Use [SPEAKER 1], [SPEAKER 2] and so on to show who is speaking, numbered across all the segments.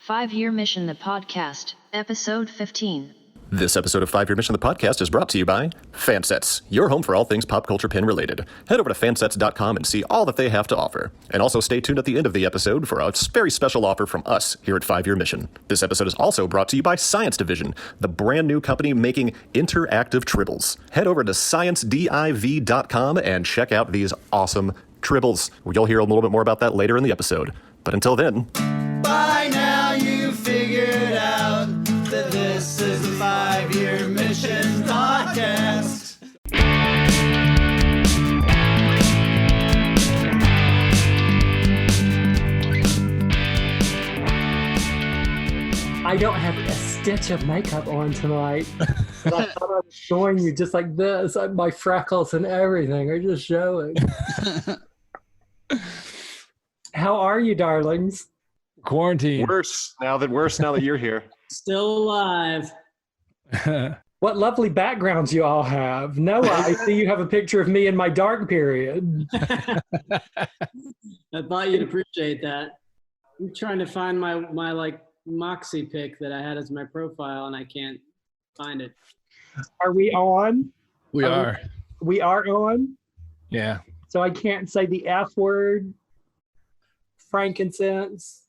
[SPEAKER 1] 5-Year Mission, the podcast, episode 15.
[SPEAKER 2] This episode of 5-Year Mission, the podcast, is brought to you by Fansets, your home for all things pop culture pin related. Head over to fansets.com and see all that they have to offer. And also stay tuned at the end of the episode for a very special offer from us here at 5-Year Mission. This episode is also brought to you by Science Division, the brand new company making interactive tribbles. Head over to sciencediv.com and check out these awesome tribbles. You'll hear a little bit more about that later in the episode. But until then...
[SPEAKER 3] By now you figured out that this is the 5-Year Mission podcast.
[SPEAKER 4] I don't have a stitch of makeup on tonight. But I thought I was showing you just like this. My freckles and everything are just showing. How are you, darlings?
[SPEAKER 5] Quarantine.
[SPEAKER 2] Worse now that you're here.
[SPEAKER 6] Still alive.
[SPEAKER 4] What lovely backgrounds you all have. Noah, I see you have a picture of me in my dark period.
[SPEAKER 6] I thought you'd appreciate that. I'm trying to find my like Moxie pic that I had as my profile, and I can't find it.
[SPEAKER 4] Are we on?
[SPEAKER 5] We are.
[SPEAKER 4] We are on?
[SPEAKER 5] Yeah.
[SPEAKER 4] So I can't say the F word? Frankincense?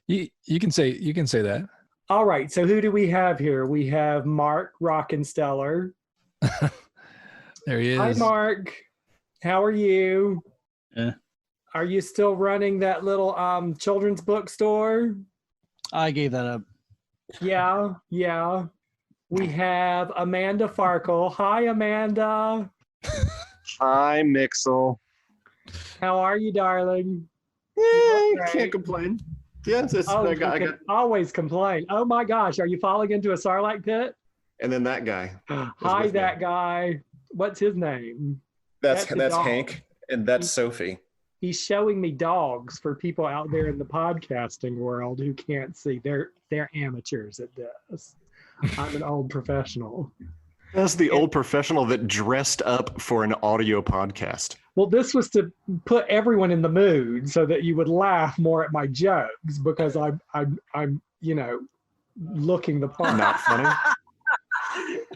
[SPEAKER 5] you can say that.
[SPEAKER 4] All right, so who do we have here? We have Mark Rockensteller.
[SPEAKER 5] There he is.
[SPEAKER 4] Hi, Mark. How are you?
[SPEAKER 7] Yeah.
[SPEAKER 4] Are you still running that little children's bookstore?
[SPEAKER 7] I gave that up.
[SPEAKER 4] Yeah. We have Amanda Farkle. Hi, Amanda.
[SPEAKER 2] Hi, Mixel.
[SPEAKER 4] How are you, darling?
[SPEAKER 2] Can't complain. Yeah,
[SPEAKER 4] I got always complain. Oh my gosh, are you falling into a sarlacc pit?
[SPEAKER 2] and then that guy.
[SPEAKER 4] Hi, that guy. What's his name?
[SPEAKER 2] That's
[SPEAKER 4] dog.
[SPEAKER 2] Hank, and that's Sophie.
[SPEAKER 4] He's showing me dogs for people out there in the podcasting world who can't see. They're amateurs at this. I'm an old professional.
[SPEAKER 2] That's the old professional that dressed up for an audio podcast.
[SPEAKER 4] Well, this was to put everyone in the mood so that you would laugh more at my jokes because I'm looking the part.
[SPEAKER 2] Not funny.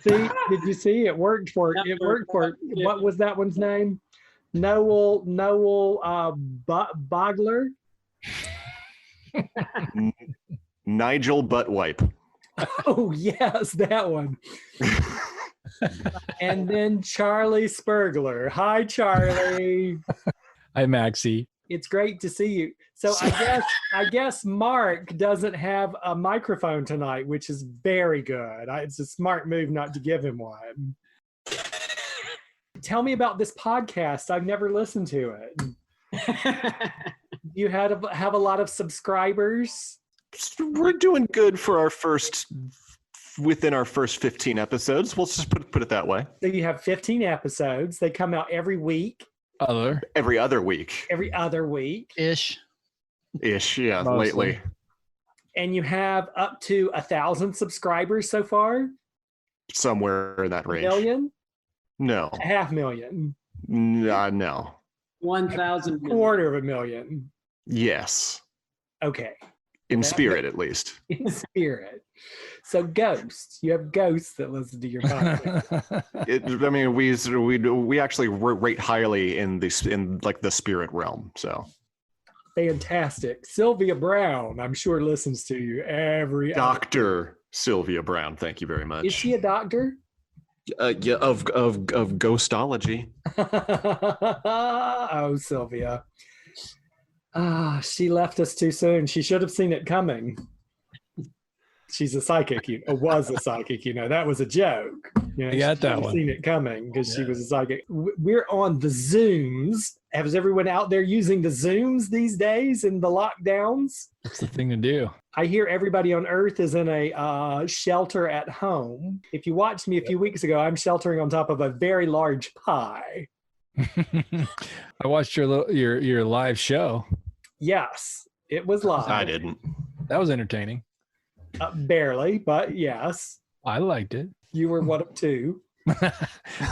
[SPEAKER 4] See, did you see? It worked for. It worked for. What was that one's name? Noel Bogler.
[SPEAKER 2] Nigel Buttwipe.
[SPEAKER 4] Oh yes, that one. And then Charlie Spurgler. Hi, Charlie.
[SPEAKER 5] Hi, Maxie.
[SPEAKER 4] It's great to see you. So I guess Mark doesn't have a microphone tonight, which is very good. It's a smart move not to give him one. Tell me about this podcast. I've never listened to it. You have a lot of subscribers?
[SPEAKER 2] We're doing good for within our first 15 episodes. We'll just put it that way.
[SPEAKER 4] So you have 15 episodes. They come out every week.
[SPEAKER 2] Every other week.
[SPEAKER 4] Every other week.
[SPEAKER 7] Ish,
[SPEAKER 2] Yeah,
[SPEAKER 5] Mostly.
[SPEAKER 2] lately.
[SPEAKER 4] And you have up to 1,000 subscribers so far?
[SPEAKER 2] Somewhere in that range.
[SPEAKER 4] 1 million?
[SPEAKER 2] No.
[SPEAKER 4] 500,000?
[SPEAKER 2] No.
[SPEAKER 6] 1,000.
[SPEAKER 4] $250,000.
[SPEAKER 2] Yes.
[SPEAKER 4] Okay.
[SPEAKER 2] In spirit, at least.
[SPEAKER 4] In spirit. So ghosts. You have ghosts that listen to your podcast.
[SPEAKER 2] We actually rate highly in the spirit realm. So
[SPEAKER 4] Fantastic. Sylvia Brown, I'm sure, listens to you every
[SPEAKER 2] Dr. Sylvia Brown, thank you very much.
[SPEAKER 4] Is she a doctor?
[SPEAKER 2] Yeah, of ghostology.
[SPEAKER 4] Oh, Sylvia. She left us too soon. She should have seen it coming. She's a psychic. Was a psychic. That was a joke.
[SPEAKER 5] I got
[SPEAKER 4] she
[SPEAKER 5] that one.
[SPEAKER 4] Seen it coming because she was a psychic. We're on the Zooms. Is everyone out there using the Zooms these days in the lockdowns?
[SPEAKER 5] That's the thing to do.
[SPEAKER 4] I hear everybody on Earth is in a shelter at home. If you watched me a few weeks ago, I'm sheltering on top of a very large pie.
[SPEAKER 5] I watched your live show.
[SPEAKER 4] Yes, it was live.
[SPEAKER 2] I didn't.
[SPEAKER 5] That was entertaining.
[SPEAKER 4] Barely, but yes.
[SPEAKER 5] I liked it.
[SPEAKER 4] You were one of two.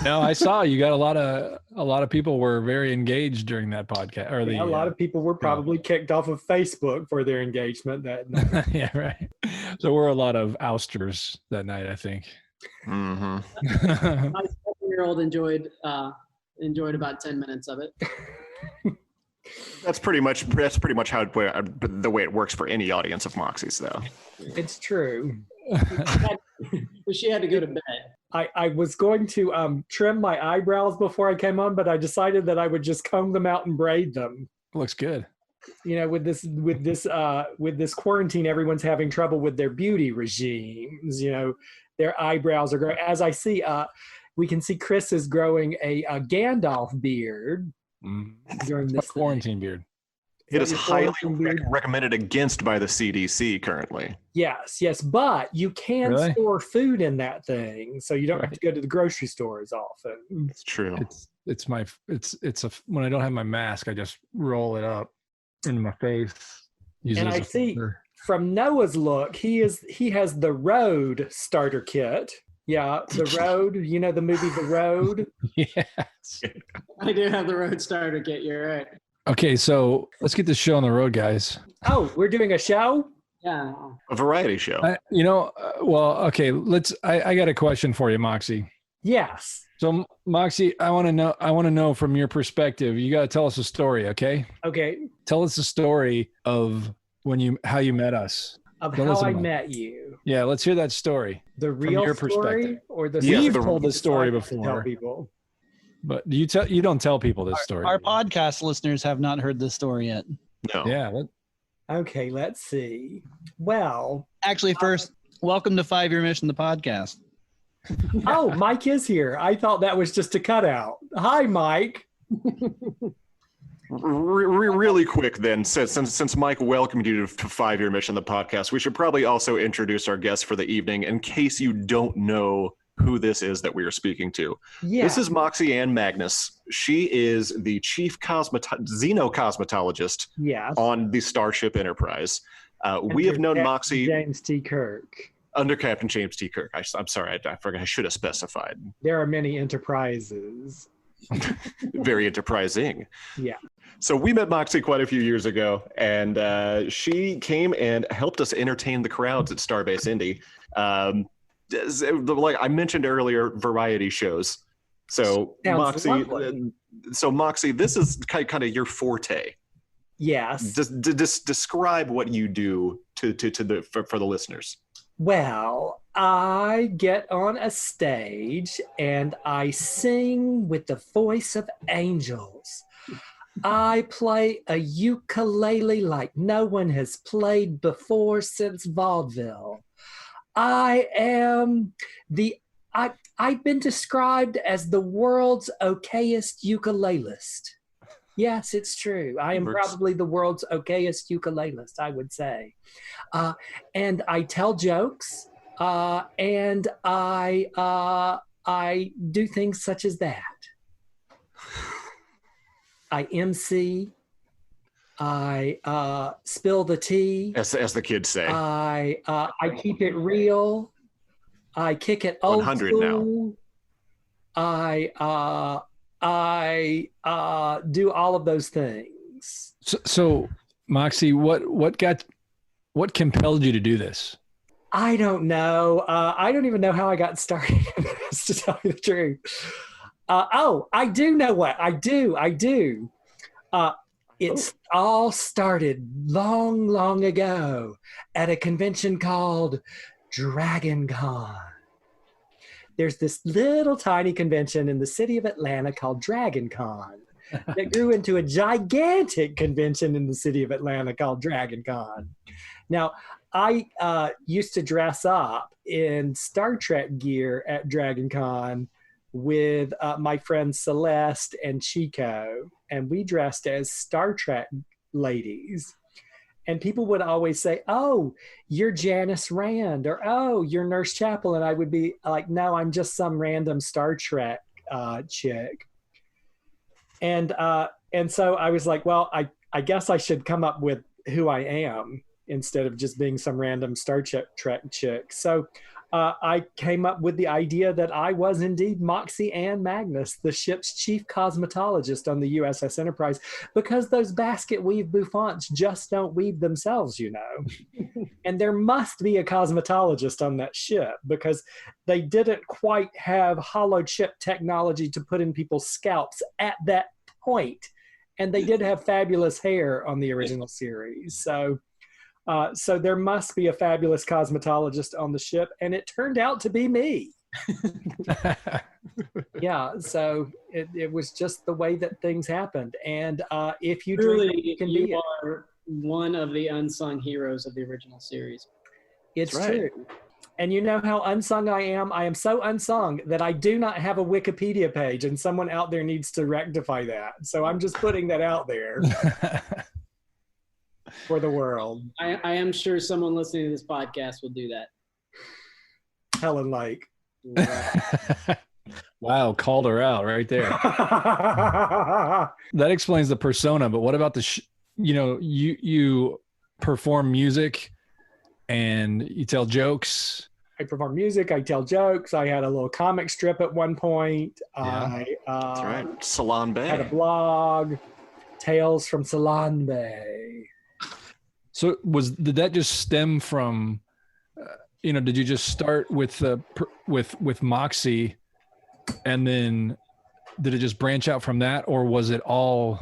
[SPEAKER 5] No, I saw you got a lot of people were very engaged during that podcast. Or
[SPEAKER 4] Yeah, a lot of people were probably kicked off of Facebook for their engagement that night.
[SPEAKER 5] yeah, right. So we're a lot of ousters that night, I think.
[SPEAKER 2] Mm-hmm.
[SPEAKER 6] My 7-year-old enjoyed about 10 minutes of it.
[SPEAKER 2] That's pretty much how the way it works for any audience of Moxie's, though.
[SPEAKER 4] It's true.
[SPEAKER 6] She had to go to bed.
[SPEAKER 4] I was going to trim my eyebrows before I came on, but I decided that I would just comb them out and braid them.
[SPEAKER 5] Looks good.
[SPEAKER 4] You know, with this quarantine, everyone's having trouble with their beauty regimes. You know, their eyebrows are growing. As I see, we can see Chris is growing a Gandalf beard during this
[SPEAKER 5] quarantine beard.
[SPEAKER 2] It is highly recommended against by the CDC currently.
[SPEAKER 4] Yes, but you can store food in that thing, so you don't have to go to the grocery store as often.
[SPEAKER 2] It's true.
[SPEAKER 5] It's when I don't have my mask, I just roll it up into my face.
[SPEAKER 4] And I see from Noah's look, he has the Road starter kit. Yeah, The Road. You know the movie The Road?
[SPEAKER 5] Yes.
[SPEAKER 6] I do have the Road starter kit. You're right.
[SPEAKER 5] Okay, so let's get this show on the road, guys.
[SPEAKER 4] Oh, we're doing a show?
[SPEAKER 6] Yeah.
[SPEAKER 2] A variety show.
[SPEAKER 5] Okay, I got a question for you, Moxie.
[SPEAKER 4] Yes.
[SPEAKER 5] So Moxie, I want to know from your perspective. You got to tell us a story, okay?
[SPEAKER 4] Okay.
[SPEAKER 5] Tell us the story of how you met us.
[SPEAKER 4] Of how I met you.
[SPEAKER 5] Yeah, let's hear that story.
[SPEAKER 4] The real story or the
[SPEAKER 5] We've told this story before.
[SPEAKER 4] Tell people.
[SPEAKER 5] But you don't tell people this story.
[SPEAKER 7] Our podcast listeners have not heard this story yet.
[SPEAKER 2] No.
[SPEAKER 5] Yeah.
[SPEAKER 4] Okay, let's see. Well,
[SPEAKER 7] actually, first, welcome to 5-Year Mission, the podcast.
[SPEAKER 4] Oh, Mike is here. I thought that was just a cutout. Hi, Mike.
[SPEAKER 2] Really quick, then, since Mike welcomed you to 5-Year Mission, the podcast, we should probably also introduce our guest for the evening in case you don't know who this is that we are speaking to.
[SPEAKER 4] Yeah.
[SPEAKER 2] This is Moxie Ann Magnus. She is the chief xenocosmetologist on the Starship Enterprise. We have known Moxie
[SPEAKER 4] James T. Kirk.
[SPEAKER 2] Under Captain James T. Kirk. I'm sorry, I forgot. I should have specified.
[SPEAKER 4] There are many enterprises.
[SPEAKER 2] Very enterprising.
[SPEAKER 4] Yeah.
[SPEAKER 2] So we met Moxie quite a few years ago, and she came and helped us entertain the crowds at Starbase Indy. Like I mentioned earlier, variety shows. So Moxie, this is kind of your forte.
[SPEAKER 4] Yes.
[SPEAKER 2] Just describe what you do for the listeners.
[SPEAKER 4] Well, I get on a stage and I sing with the voice of angels. I play a ukulele like no one has played before since vaudeville. I've been described as the world's okayest ukulelist. Yes, it's true. I am probably the world's okayest ukulelist, I would say. And I tell jokes, and I do things such as that. I MC. I spill the tea.
[SPEAKER 2] As the kids say.
[SPEAKER 4] I keep it real. I kick it old
[SPEAKER 2] 100
[SPEAKER 4] school.
[SPEAKER 2] now.
[SPEAKER 4] I do all of those things.
[SPEAKER 5] So Moxie, what compelled you to do this?
[SPEAKER 4] I don't know. I don't even know how I got started in this, to tell you the truth. I do know what I do. It's all started long, long ago at a convention called Dragon Con. There's this little tiny convention in the city of Atlanta called Dragon Con that grew into a gigantic convention in the city of Atlanta called Dragon Con. Now, I used to dress up in Star Trek gear at Dragon Con with my friends Celeste and Chico, and we dressed as Star Trek ladies. And people would always say, "Oh, you're Janice Rand," or "Oh, you're Nurse Chapel," and I would be like, "No, I'm just some random Star Trek chick." And so I was like, "Well, I guess I should come up with who I am instead of just being some random Star Trek chick." So I came up with the idea that I was indeed Moxie Ann Magnus, the ship's chief cosmetologist on the USS Enterprise, because those basket weave bouffants just don't weave themselves, you know. And there must be a cosmetologist on that ship because they didn't quite have hollow chip technology to put in people's scalps at that point. And they did have fabulous hair on the original series. So there must be a fabulous cosmetologist on the ship, and it turned out to be me. Yeah, so it was just the way that things happened. And if you
[SPEAKER 6] Truly,
[SPEAKER 4] drink, you can
[SPEAKER 6] you
[SPEAKER 4] be it.
[SPEAKER 6] are one of the unsung heroes of the original series.
[SPEAKER 4] It's
[SPEAKER 2] That's right.
[SPEAKER 4] true. And you know how unsung I am? I am so unsung that I do not have a Wikipedia page, and someone out there needs to rectify that. So I'm just putting that out there for the world.
[SPEAKER 6] I am sure someone listening to this podcast will do that.
[SPEAKER 4] Helen Lake.
[SPEAKER 5] Wow, called her out right there. That explains the persona, but what about you perform music and you tell jokes?
[SPEAKER 4] I perform music. I tell jokes. I had a little comic strip at one point.
[SPEAKER 5] Yeah.
[SPEAKER 2] That's right. Salon
[SPEAKER 4] Had a
[SPEAKER 2] Bay.
[SPEAKER 4] blog, Tales from Salon Bay.
[SPEAKER 5] So did that just stem from, did you just start with Moxie, and then did it just branch out from that, or was it all?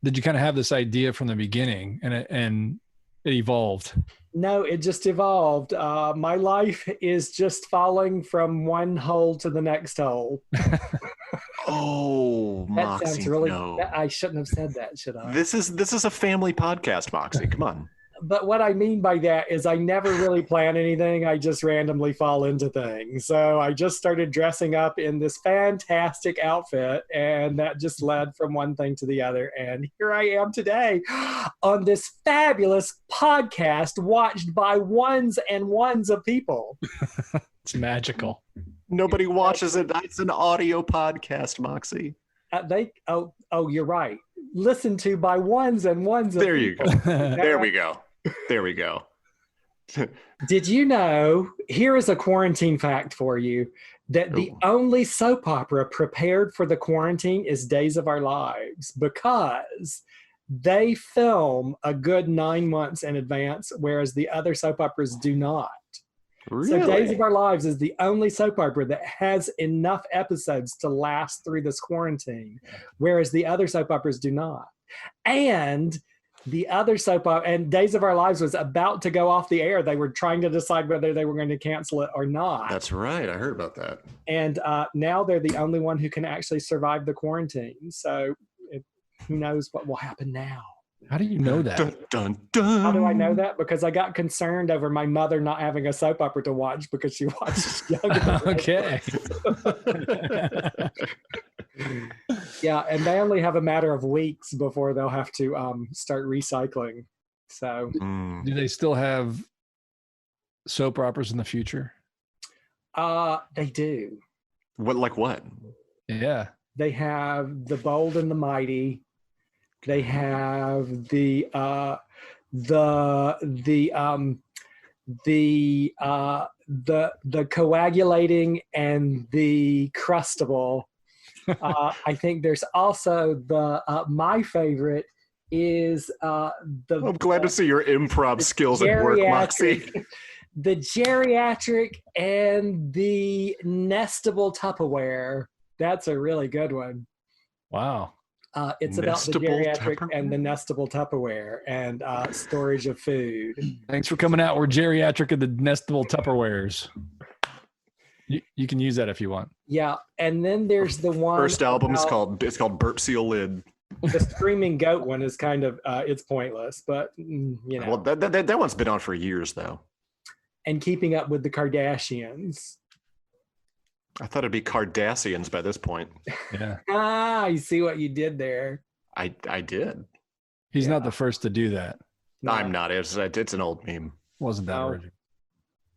[SPEAKER 5] Did you kind of have this idea from the beginning, and it evolved?
[SPEAKER 4] No, it just evolved. My life is just falling from one hole to the next hole.
[SPEAKER 2] Oh,
[SPEAKER 4] That
[SPEAKER 2] Moxie,
[SPEAKER 4] sounds really.
[SPEAKER 2] no.
[SPEAKER 4] I shouldn't have said that, should I?
[SPEAKER 2] This is a family podcast, Moxie. Come on.
[SPEAKER 4] But what I mean by that is I never really plan anything. I just randomly fall into things. So I just started dressing up in this fantastic outfit, and that just led from one thing to the other. And here I am today on this fabulous podcast watched by ones and ones of people.
[SPEAKER 5] It's magical.
[SPEAKER 2] Nobody watches it. It's an audio podcast, Moxie.
[SPEAKER 4] You're right. Listened to by ones and ones of
[SPEAKER 2] There you
[SPEAKER 4] people.
[SPEAKER 2] go. There we go. There we go.
[SPEAKER 4] Did you know, here is a quarantine fact for you, that the only soap opera prepared for the quarantine is Days of Our Lives, because they film a good 9 months in advance, whereas the other soap operas do not.
[SPEAKER 2] Really?
[SPEAKER 4] So Days of Our Lives is the only soap opera that has enough episodes to last through this quarantine, whereas the other soap operas do not. And the other soap opera, and Days of Our Lives was about to go off the air. They were trying to decide whether they were going to cancel it or not.
[SPEAKER 2] That's right. I heard about that.
[SPEAKER 4] And now they're the only one who can actually survive the quarantine. So who knows what will happen now?
[SPEAKER 5] How do you know that?
[SPEAKER 2] Dun, dun, dun.
[SPEAKER 4] How do I know that? Because I got concerned over my mother not having a soap opera to watch because she watches young adults.
[SPEAKER 5] Okay.
[SPEAKER 4] Yeah, and they only have a matter of weeks before they'll have to start recycling. So
[SPEAKER 2] Mm.
[SPEAKER 5] Do they still have soap operas in the future?
[SPEAKER 4] they do.
[SPEAKER 2] What? Like what?
[SPEAKER 5] Yeah.
[SPEAKER 4] They have The Bold and the Mighty. They have the coagulating and the crustable. I think there's also my favorite is
[SPEAKER 2] I'm glad to see your improv skills at work, Moxie.
[SPEAKER 4] the geriatric and the nestable Tupperware. That's a really good one.
[SPEAKER 5] Wow.
[SPEAKER 4] It's about the
[SPEAKER 2] Nestable
[SPEAKER 4] geriatric
[SPEAKER 2] Tupperware?
[SPEAKER 4] and the nestable Tupperware and storage of food.
[SPEAKER 5] Thanks for coming out. We're geriatric of the nestable Tupperwares. You can use that if you want.
[SPEAKER 4] Yeah, and then there's the one.
[SPEAKER 2] First album is
[SPEAKER 4] about-
[SPEAKER 2] called Burp Seal Lid.
[SPEAKER 4] The Screaming Goat one is kind of it's pointless, but you know.
[SPEAKER 2] Well, that one's been on for years though.
[SPEAKER 4] And Keeping Up with the Kardashians.
[SPEAKER 2] I thought it'd be Cardassians by this point.
[SPEAKER 5] Yeah.
[SPEAKER 4] I see what you did there.
[SPEAKER 2] I did.
[SPEAKER 5] He's
[SPEAKER 4] Yeah.
[SPEAKER 5] not the first to do that.
[SPEAKER 4] No,
[SPEAKER 2] I'm not. It's an old meme.
[SPEAKER 5] Wasn't that
[SPEAKER 4] No.
[SPEAKER 5] original.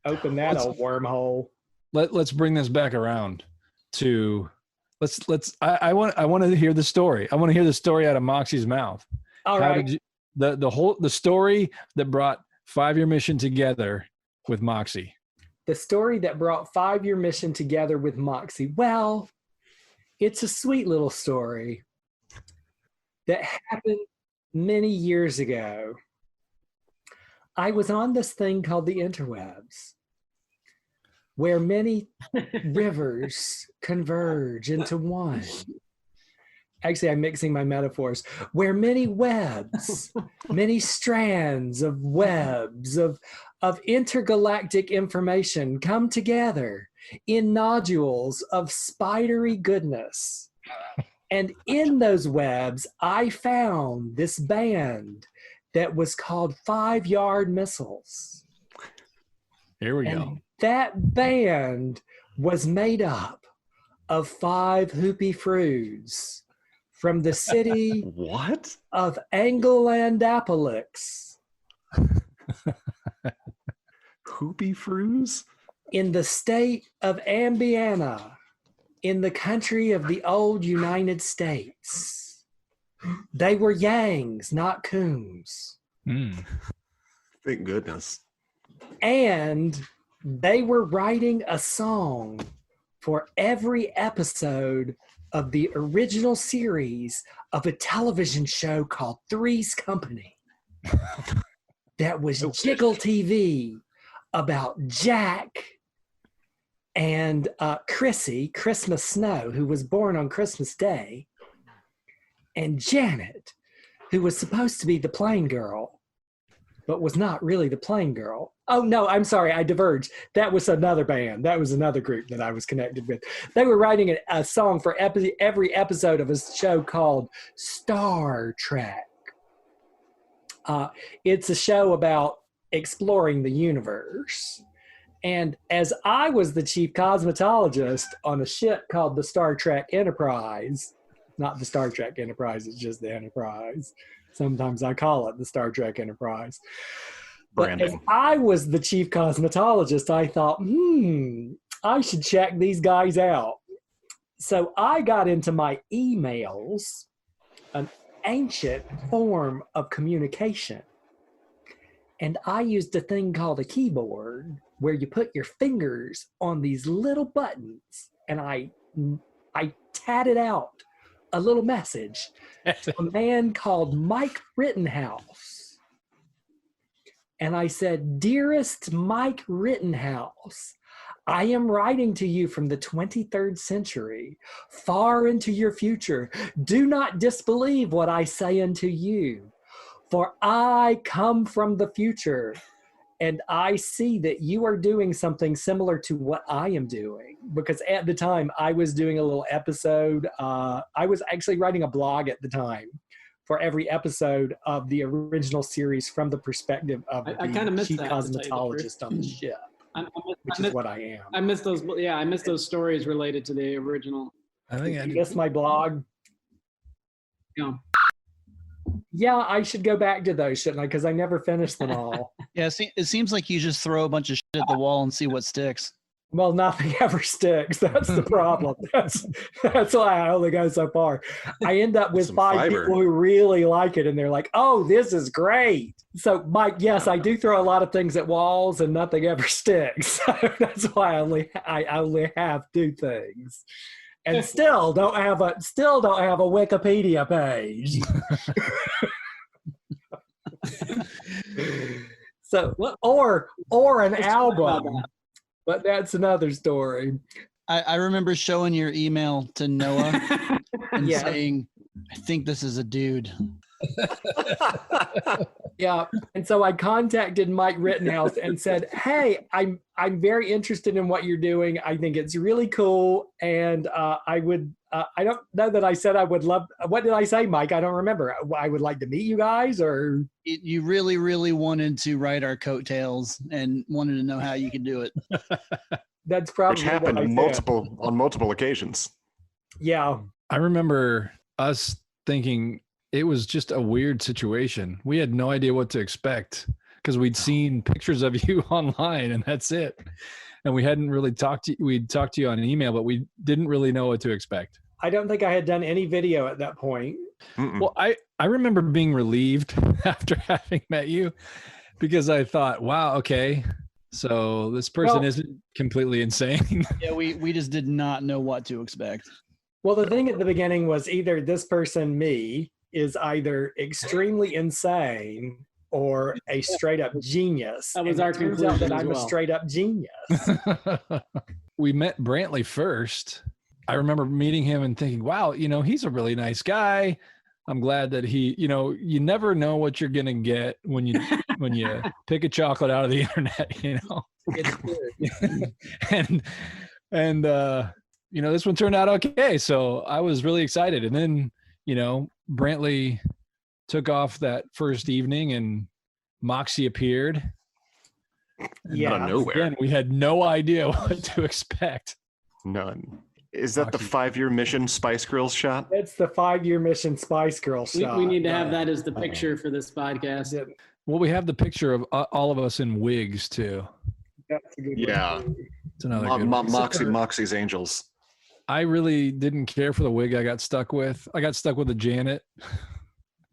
[SPEAKER 4] Open that old wormhole.
[SPEAKER 5] Let's bring this back around to I want to hear the story. I want to hear the story out of Moxie's mouth.
[SPEAKER 4] All
[SPEAKER 5] How
[SPEAKER 4] right.
[SPEAKER 5] did you the story that brought 5 Year Mission together with Moxie?
[SPEAKER 4] the story that brought 5-Year Mission together with Moxie? Well, it's a sweet little story that happened many years ago. I was on this thing called the interwebs, where many rivers converge into one. Actually, I'm mixing my metaphors. Where many webs, many strands of webs of intergalactic information come together in nodules of spidery goodness. And in those webs, I found this band that was called 5-Yard Missiles.
[SPEAKER 5] Here we
[SPEAKER 4] And
[SPEAKER 5] go.
[SPEAKER 4] that band was made up of 5 hoopy froos from the city
[SPEAKER 2] What?
[SPEAKER 4] of Anglelandapolis
[SPEAKER 2] Hoopy Froos?
[SPEAKER 4] in the state of Ambiana in the country of the old United States. They were Yangs, not Coons.
[SPEAKER 5] Mm.
[SPEAKER 2] Thank goodness.
[SPEAKER 4] And they were writing a song for every episode of the original series of a television show called Three's Company that was Jiggle TV about Jack and Chrissy, Christmas Snow, who was born on Christmas Day, and Janet, who was supposed to be the plain girl, but was not really the plain girl. Oh, no, I'm sorry, I diverged. That was another band. That was another group that I was connected with. They were writing a song for every episode of a show called Star Trek. It's a show about exploring the universe. And as I was the chief cosmetologist on a ship called the Star Trek Enterprise, not the Star Trek Enterprise, it's just the Enterprise. Sometimes I call it the Star Trek Enterprise. But
[SPEAKER 2] Branding.
[SPEAKER 4] as I was the chief cosmetologist, I thought, I should check these guys out. So I got into my emails, an ancient form of communication. And I used a thing called a keyboard where you put your fingers on these little buttons, and I tatted out a little message to a man called Mike Rittenhouse. And I said, "Dearest Mike Rittenhouse, I am writing to you from the 23rd century, far into your future. Do not disbelieve what I say unto you, for I come from the future, and I see that you are doing something similar to what I am doing." Because at the time, I was doing a little episode. I was actually writing a blog at the time for every episode of the original series from the perspective of
[SPEAKER 6] I kinda
[SPEAKER 4] the
[SPEAKER 6] missed
[SPEAKER 4] chief
[SPEAKER 6] that, to tell you the
[SPEAKER 4] cosmetologist on the ship, which is what I am.
[SPEAKER 6] I missed those. Yeah, I missed those stories related to the original.
[SPEAKER 5] I think I
[SPEAKER 4] You
[SPEAKER 5] did.
[SPEAKER 4] missed my blog?
[SPEAKER 6] Yeah.
[SPEAKER 4] Yeah, I should go back to those, shouldn't I? Because I never finished them all.
[SPEAKER 7] Yeah, it seems like you just throw a bunch of shit at the wall and see what sticks.
[SPEAKER 4] Well, nothing ever sticks. That's the problem. That's why I only go so far. I end up with
[SPEAKER 2] Some
[SPEAKER 4] 5
[SPEAKER 2] fiber.
[SPEAKER 4] people who really like it, and they're like, "Oh, this is great." So, Mike, yes, I do throw a lot of things at walls, and nothing ever sticks. So that's why I only have 2 things, and still don't have a Wikipedia page. So, or an album. But that's another story.
[SPEAKER 7] I remember showing your email to Noah and
[SPEAKER 4] Yeah.
[SPEAKER 7] saying, "I think this is a dude."
[SPEAKER 4] Yeah. And so I contacted Mike Rittenhouse and said, "Hey, I'm very interested in what you're doing. I think it's really cool. And I don't know that I said I would love, what did I say, Mike? I don't remember. I would like to meet you guys, or
[SPEAKER 7] You really, really wanted to ride our coattails and wanted to know how you could do it.
[SPEAKER 4] that's probably
[SPEAKER 2] Which happened
[SPEAKER 4] what I said.
[SPEAKER 2] on multiple occasions.
[SPEAKER 4] Yeah.
[SPEAKER 5] I remember us thinking it was just a weird situation. We had no idea what to expect because we'd seen pictures of you online and that's it. And we hadn't really talked to you. We'd talked to you on an email, but we didn't really know what to expect.
[SPEAKER 4] I don't think I had done any video at that point.
[SPEAKER 2] Mm-mm.
[SPEAKER 5] Well, I remember being relieved after having met you because I thought, wow, okay, So this person
[SPEAKER 4] Well-
[SPEAKER 5] isn't completely insane.
[SPEAKER 7] Yeah, we just did not know what to expect.
[SPEAKER 4] Well, the thing at the beginning was either this person, me, is either extremely insane or a straight up genius.
[SPEAKER 6] That was
[SPEAKER 4] And
[SPEAKER 6] our
[SPEAKER 4] it turns out
[SPEAKER 6] conclusion
[SPEAKER 4] that
[SPEAKER 6] as
[SPEAKER 4] I'm
[SPEAKER 6] well.
[SPEAKER 4] a straight up genius.
[SPEAKER 5] We met Brantley first. I remember meeting him and thinking, wow, he's a really nice guy. I'm glad that he, you never know what you're going to get when you pick a chocolate out of the internet,
[SPEAKER 4] It's good.
[SPEAKER 5] and this one turned out okay. So I was really excited. And then, Brantley took off that first evening and Moxie appeared.
[SPEAKER 4] Yeah.
[SPEAKER 2] Out of nowhere.
[SPEAKER 5] Again, we had no idea what to expect.
[SPEAKER 2] None. Is that the
[SPEAKER 5] Moxie.
[SPEAKER 2] 5-year mission Spice Girls shot?
[SPEAKER 4] It's the 5-year mission Spice Girl shot.
[SPEAKER 6] We need to have that as the picture for this podcast.
[SPEAKER 4] Yeah,
[SPEAKER 5] Well, we have the picture of all of us in wigs too.
[SPEAKER 4] that's a good
[SPEAKER 2] Yeah.
[SPEAKER 4] one.
[SPEAKER 5] It's another good one.
[SPEAKER 2] Moxie's Angels.
[SPEAKER 5] I really didn't care for the wig I got stuck with. I got stuck with a Janet.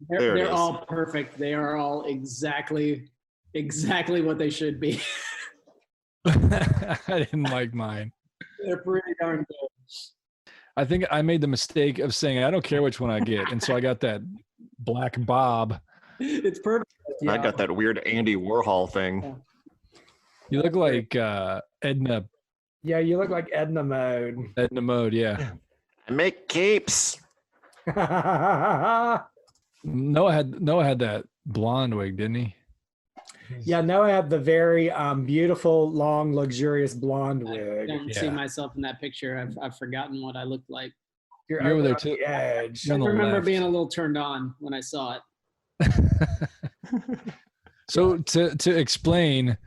[SPEAKER 2] There it
[SPEAKER 6] They're
[SPEAKER 2] is.
[SPEAKER 6] all perfect. They are all exactly what they should be.
[SPEAKER 5] I didn't like mine.
[SPEAKER 6] They're pretty darn good.
[SPEAKER 5] I think I made the mistake of saying I don't care which one I get, and so I got that black bob.
[SPEAKER 6] It's perfect.
[SPEAKER 2] I got that weird Andy Warhol thing.
[SPEAKER 5] You look like Edna
[SPEAKER 4] Yeah, you look like Edna Mode.
[SPEAKER 5] Mode, yeah.
[SPEAKER 2] I make capes.
[SPEAKER 5] Noah had that blonde wig, didn't he?
[SPEAKER 4] Yeah, Noah had the very beautiful, long, luxurious blonde
[SPEAKER 6] I
[SPEAKER 4] wig.
[SPEAKER 6] don't see
[SPEAKER 5] Yeah.
[SPEAKER 6] myself in that picture. I've forgotten what I looked like.
[SPEAKER 4] You're
[SPEAKER 5] You're over there
[SPEAKER 4] on the
[SPEAKER 5] too.
[SPEAKER 4] edge.
[SPEAKER 5] You're
[SPEAKER 6] I
[SPEAKER 5] on the
[SPEAKER 6] remember
[SPEAKER 5] left.
[SPEAKER 6] being a little turned on when I saw it.
[SPEAKER 5] So to explain,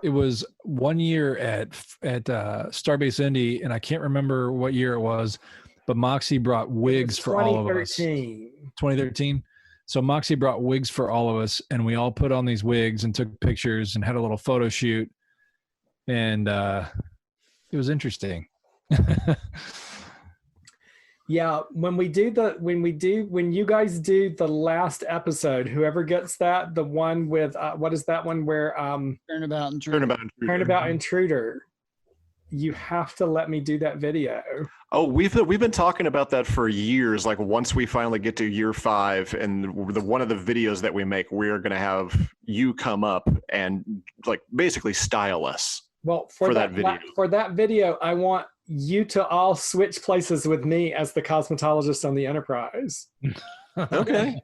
[SPEAKER 5] it was 1 year at Starbase Indy, and I can't remember what year it was, but Moxie brought wigs for all of us.
[SPEAKER 4] 2013.
[SPEAKER 5] 2013. So Moxie brought wigs for all of us, and we all put on these wigs and took pictures and had a little photo shoot, and it was interesting.
[SPEAKER 4] Yeah, when you guys do the last episode, whoever gets that, the one with what is that one where
[SPEAKER 7] Turnabout and
[SPEAKER 4] Turnabout Intruder, you have to let me do that video.
[SPEAKER 2] Oh, we've been talking about that for years. Like once we finally get to year 5, and one of the videos that we make, we're gonna have you come up and like basically style us.
[SPEAKER 4] Well,
[SPEAKER 2] For that video.
[SPEAKER 4] for that video, I want you to all switch places with me as the cosmetologist on the Enterprise.
[SPEAKER 2] Okay.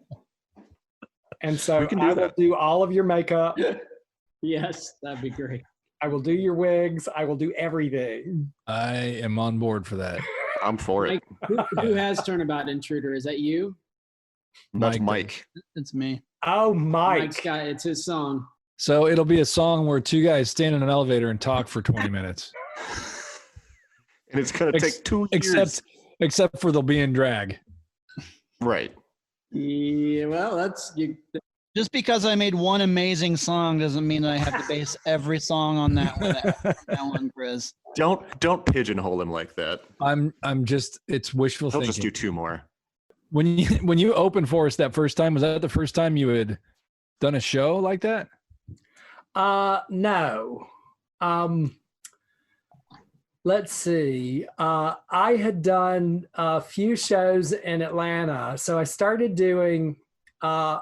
[SPEAKER 4] And so
[SPEAKER 2] We can do
[SPEAKER 4] I will
[SPEAKER 2] that.
[SPEAKER 4] do all of your makeup.
[SPEAKER 6] Yes, that'd be great.
[SPEAKER 4] I will do your wigs. I will do everything.
[SPEAKER 5] I am on board for that.
[SPEAKER 2] I'm for it.
[SPEAKER 6] Mike, who has Turnabout Intruder? Is that you?
[SPEAKER 2] That's
[SPEAKER 5] Mike.
[SPEAKER 2] Mike.
[SPEAKER 7] It's me.
[SPEAKER 4] Oh,
[SPEAKER 6] Mike's
[SPEAKER 4] Mike.
[SPEAKER 6] got it's his song.
[SPEAKER 5] So it'll be a song where two guys stand in an elevator and talk for 20 minutes.
[SPEAKER 2] And it's gonna take 2 years.
[SPEAKER 5] Except for they'll be in drag.
[SPEAKER 2] Right.
[SPEAKER 6] Yeah, well, that's you.
[SPEAKER 7] Just because I made one amazing song doesn't mean that I have to base every song on that one, Chris.
[SPEAKER 2] Don't pigeonhole him like that.
[SPEAKER 5] I'm just it's wishful
[SPEAKER 2] He'll
[SPEAKER 5] thinking.
[SPEAKER 2] just do 2 more.
[SPEAKER 5] When you opened for us that first time, was that the first time you had done a show like that?
[SPEAKER 4] No. Let's see. I had done a few shows in Atlanta. So I started doing the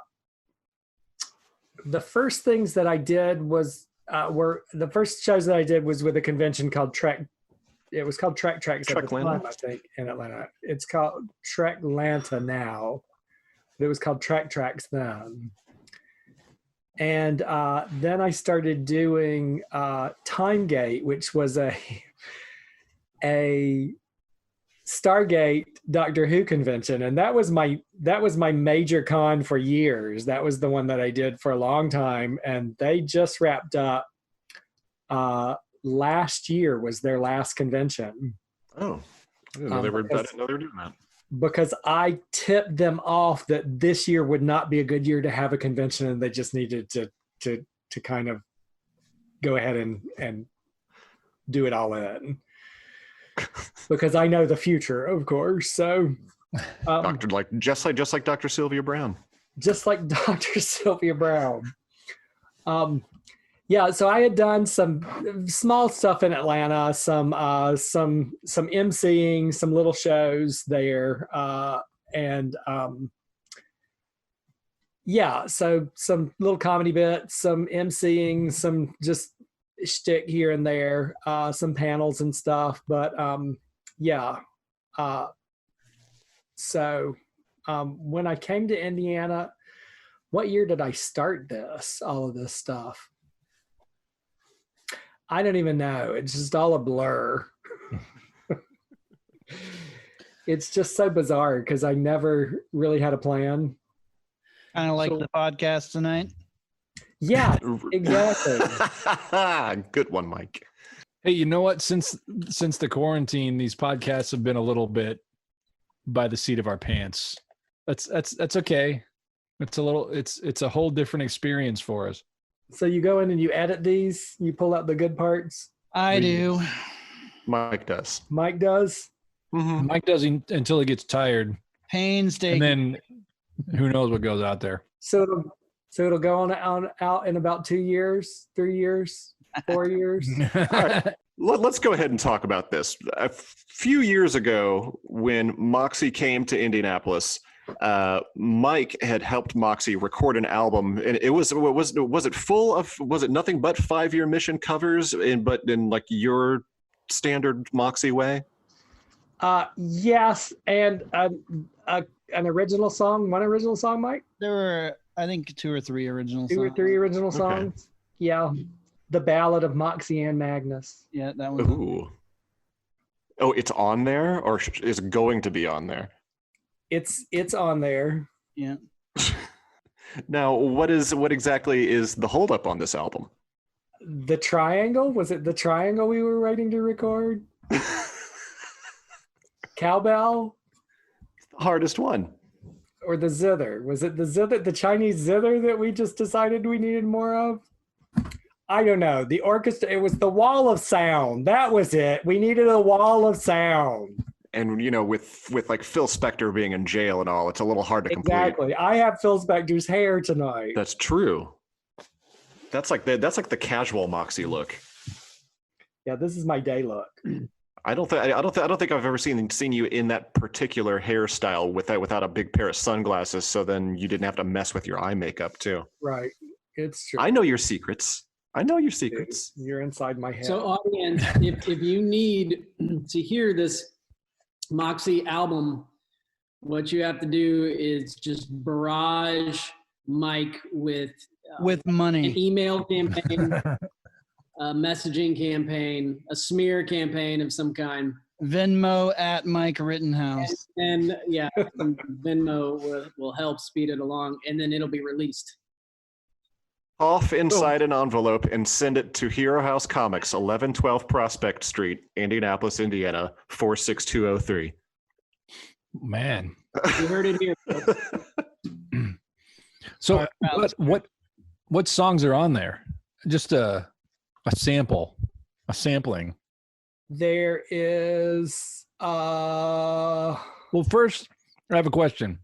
[SPEAKER 4] first things that I did was were the first shows that I did was with a convention called Trek. It was called Trek Treks at the
[SPEAKER 2] Treklanta?
[SPEAKER 4] time, I think, in Atlanta. It's called Treklanta now, but it was called Trek Tracks then. And then I started doing Timegate, which was a Stargate Doctor Who convention, and that was my major con for years. That was the one that I did for a long time, and they just wrapped up. Last year was their last convention.
[SPEAKER 2] Oh. I didn't know they were doing that.
[SPEAKER 4] Because I tipped them off that this year would not be a good year to have a convention, and they just needed to kind of go ahead and do it all in. Because I know the future, of course. So,
[SPEAKER 2] Just like Dr. Sylvia Brown.
[SPEAKER 4] just like Dr. Sylvia Brown. Yeah, so I had done some small stuff in Atlanta, some emceeing, some little shows there, and yeah, so some little comedy bits, some emceeing, some just shtick here and there, some panels and stuff. But yeah, so when I came to Indiana, what year did I start all of this stuff? I don't even know. It's just all a blur. It's just so bizarre because I never really had a plan.
[SPEAKER 7] Kind of like the podcast tonight.
[SPEAKER 4] Yeah, exactly.
[SPEAKER 2] Good one, Mike.
[SPEAKER 5] Hey, you know what? Since the quarantine, these podcasts have been a little bit by the seat of our pants. That's okay. It's a whole different experience for us.
[SPEAKER 4] So you go in and you edit these, you pull out the good parts.
[SPEAKER 7] I do.
[SPEAKER 2] Mike does.
[SPEAKER 4] Mike does.
[SPEAKER 2] Mm-hmm.
[SPEAKER 5] Mike does until he gets tired,
[SPEAKER 7] Painstaking.
[SPEAKER 5] and then who knows what goes out there.
[SPEAKER 4] So it'll go on out in about 2 years, 3 years, 4 years.
[SPEAKER 2] Let's go ahead and talk about this. A few years ago, when Moxie came to Indianapolis, Mike had helped Moxie record an album, and it was it full of, was it nothing but 5-year mission covers, but in like your standard Moxie way?
[SPEAKER 4] Yes, and one original song, Mike.
[SPEAKER 7] There were, I think, 2 or 3 original songs.
[SPEAKER 4] 2 or 3 original
[SPEAKER 2] Okay.
[SPEAKER 4] songs. Yeah, the Ballad of Moxie Ann Magnus.
[SPEAKER 7] Yeah, that one.
[SPEAKER 2] Ooh. Oh, it's on there, or is it going to be on there?
[SPEAKER 4] It's on there.
[SPEAKER 7] Yeah.
[SPEAKER 2] Now, what exactly is the holdup on this album?
[SPEAKER 4] The triangle? Was it the triangle we were waiting to record? Cowbell?
[SPEAKER 2] Hardest one.
[SPEAKER 4] Or the zither? Was it the zither, the Chinese zither that we just decided we needed more of? I don't know. The orchestra, it was the wall of sound. That was it. We needed a wall of sound.
[SPEAKER 2] And you know, with like Phil Spector being in jail and all, it's a little hard to complete.
[SPEAKER 4] Exactly. I have Phil Spector's hair tonight.
[SPEAKER 2] That's true. That's like the casual Moxie look.
[SPEAKER 4] Yeah, this is my day look.
[SPEAKER 2] I don't think I've ever seen you in that particular hairstyle without a big pair of sunglasses. So then you didn't have to mess with your eye makeup too.
[SPEAKER 4] Right. It's true.
[SPEAKER 2] I know your secrets.
[SPEAKER 4] You're inside my head.
[SPEAKER 6] So audience, if you need to hear this Moxie album, what you have to do is just barrage Mike with
[SPEAKER 7] money,
[SPEAKER 6] an email campaign, a messaging campaign, a smear campaign of some kind.
[SPEAKER 7] Venmo at Mike Rittenhouse.
[SPEAKER 6] And yeah, Venmo will help speed it along, and then it'll be released.
[SPEAKER 2] Off inside an envelope and send it to Hero House Comics, 1112 Prospect Street, Indianapolis, Indiana, 46203.
[SPEAKER 5] Man.
[SPEAKER 6] You heard it here.
[SPEAKER 5] So what songs are on there? Just a sampling.
[SPEAKER 4] There is
[SPEAKER 5] Well, first I have a question.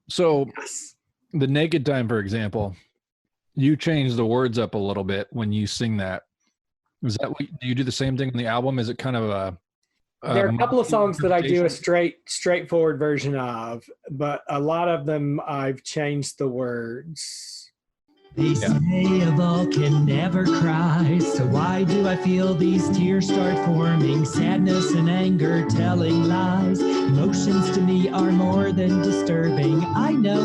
[SPEAKER 5] So
[SPEAKER 4] yes.
[SPEAKER 5] the Naked Time, for example, you change the words up a little bit when you sing that. Is that what do you do the same thing on the album? Is it kind of
[SPEAKER 4] there are a couple of songs that I do a straightforward version of, but a lot of them I've changed the words.
[SPEAKER 3] They say a Vulcan never cries, so why do I feel these tears start forming? Sadness and anger telling lies. Emotions to me are more than disturbing. I know.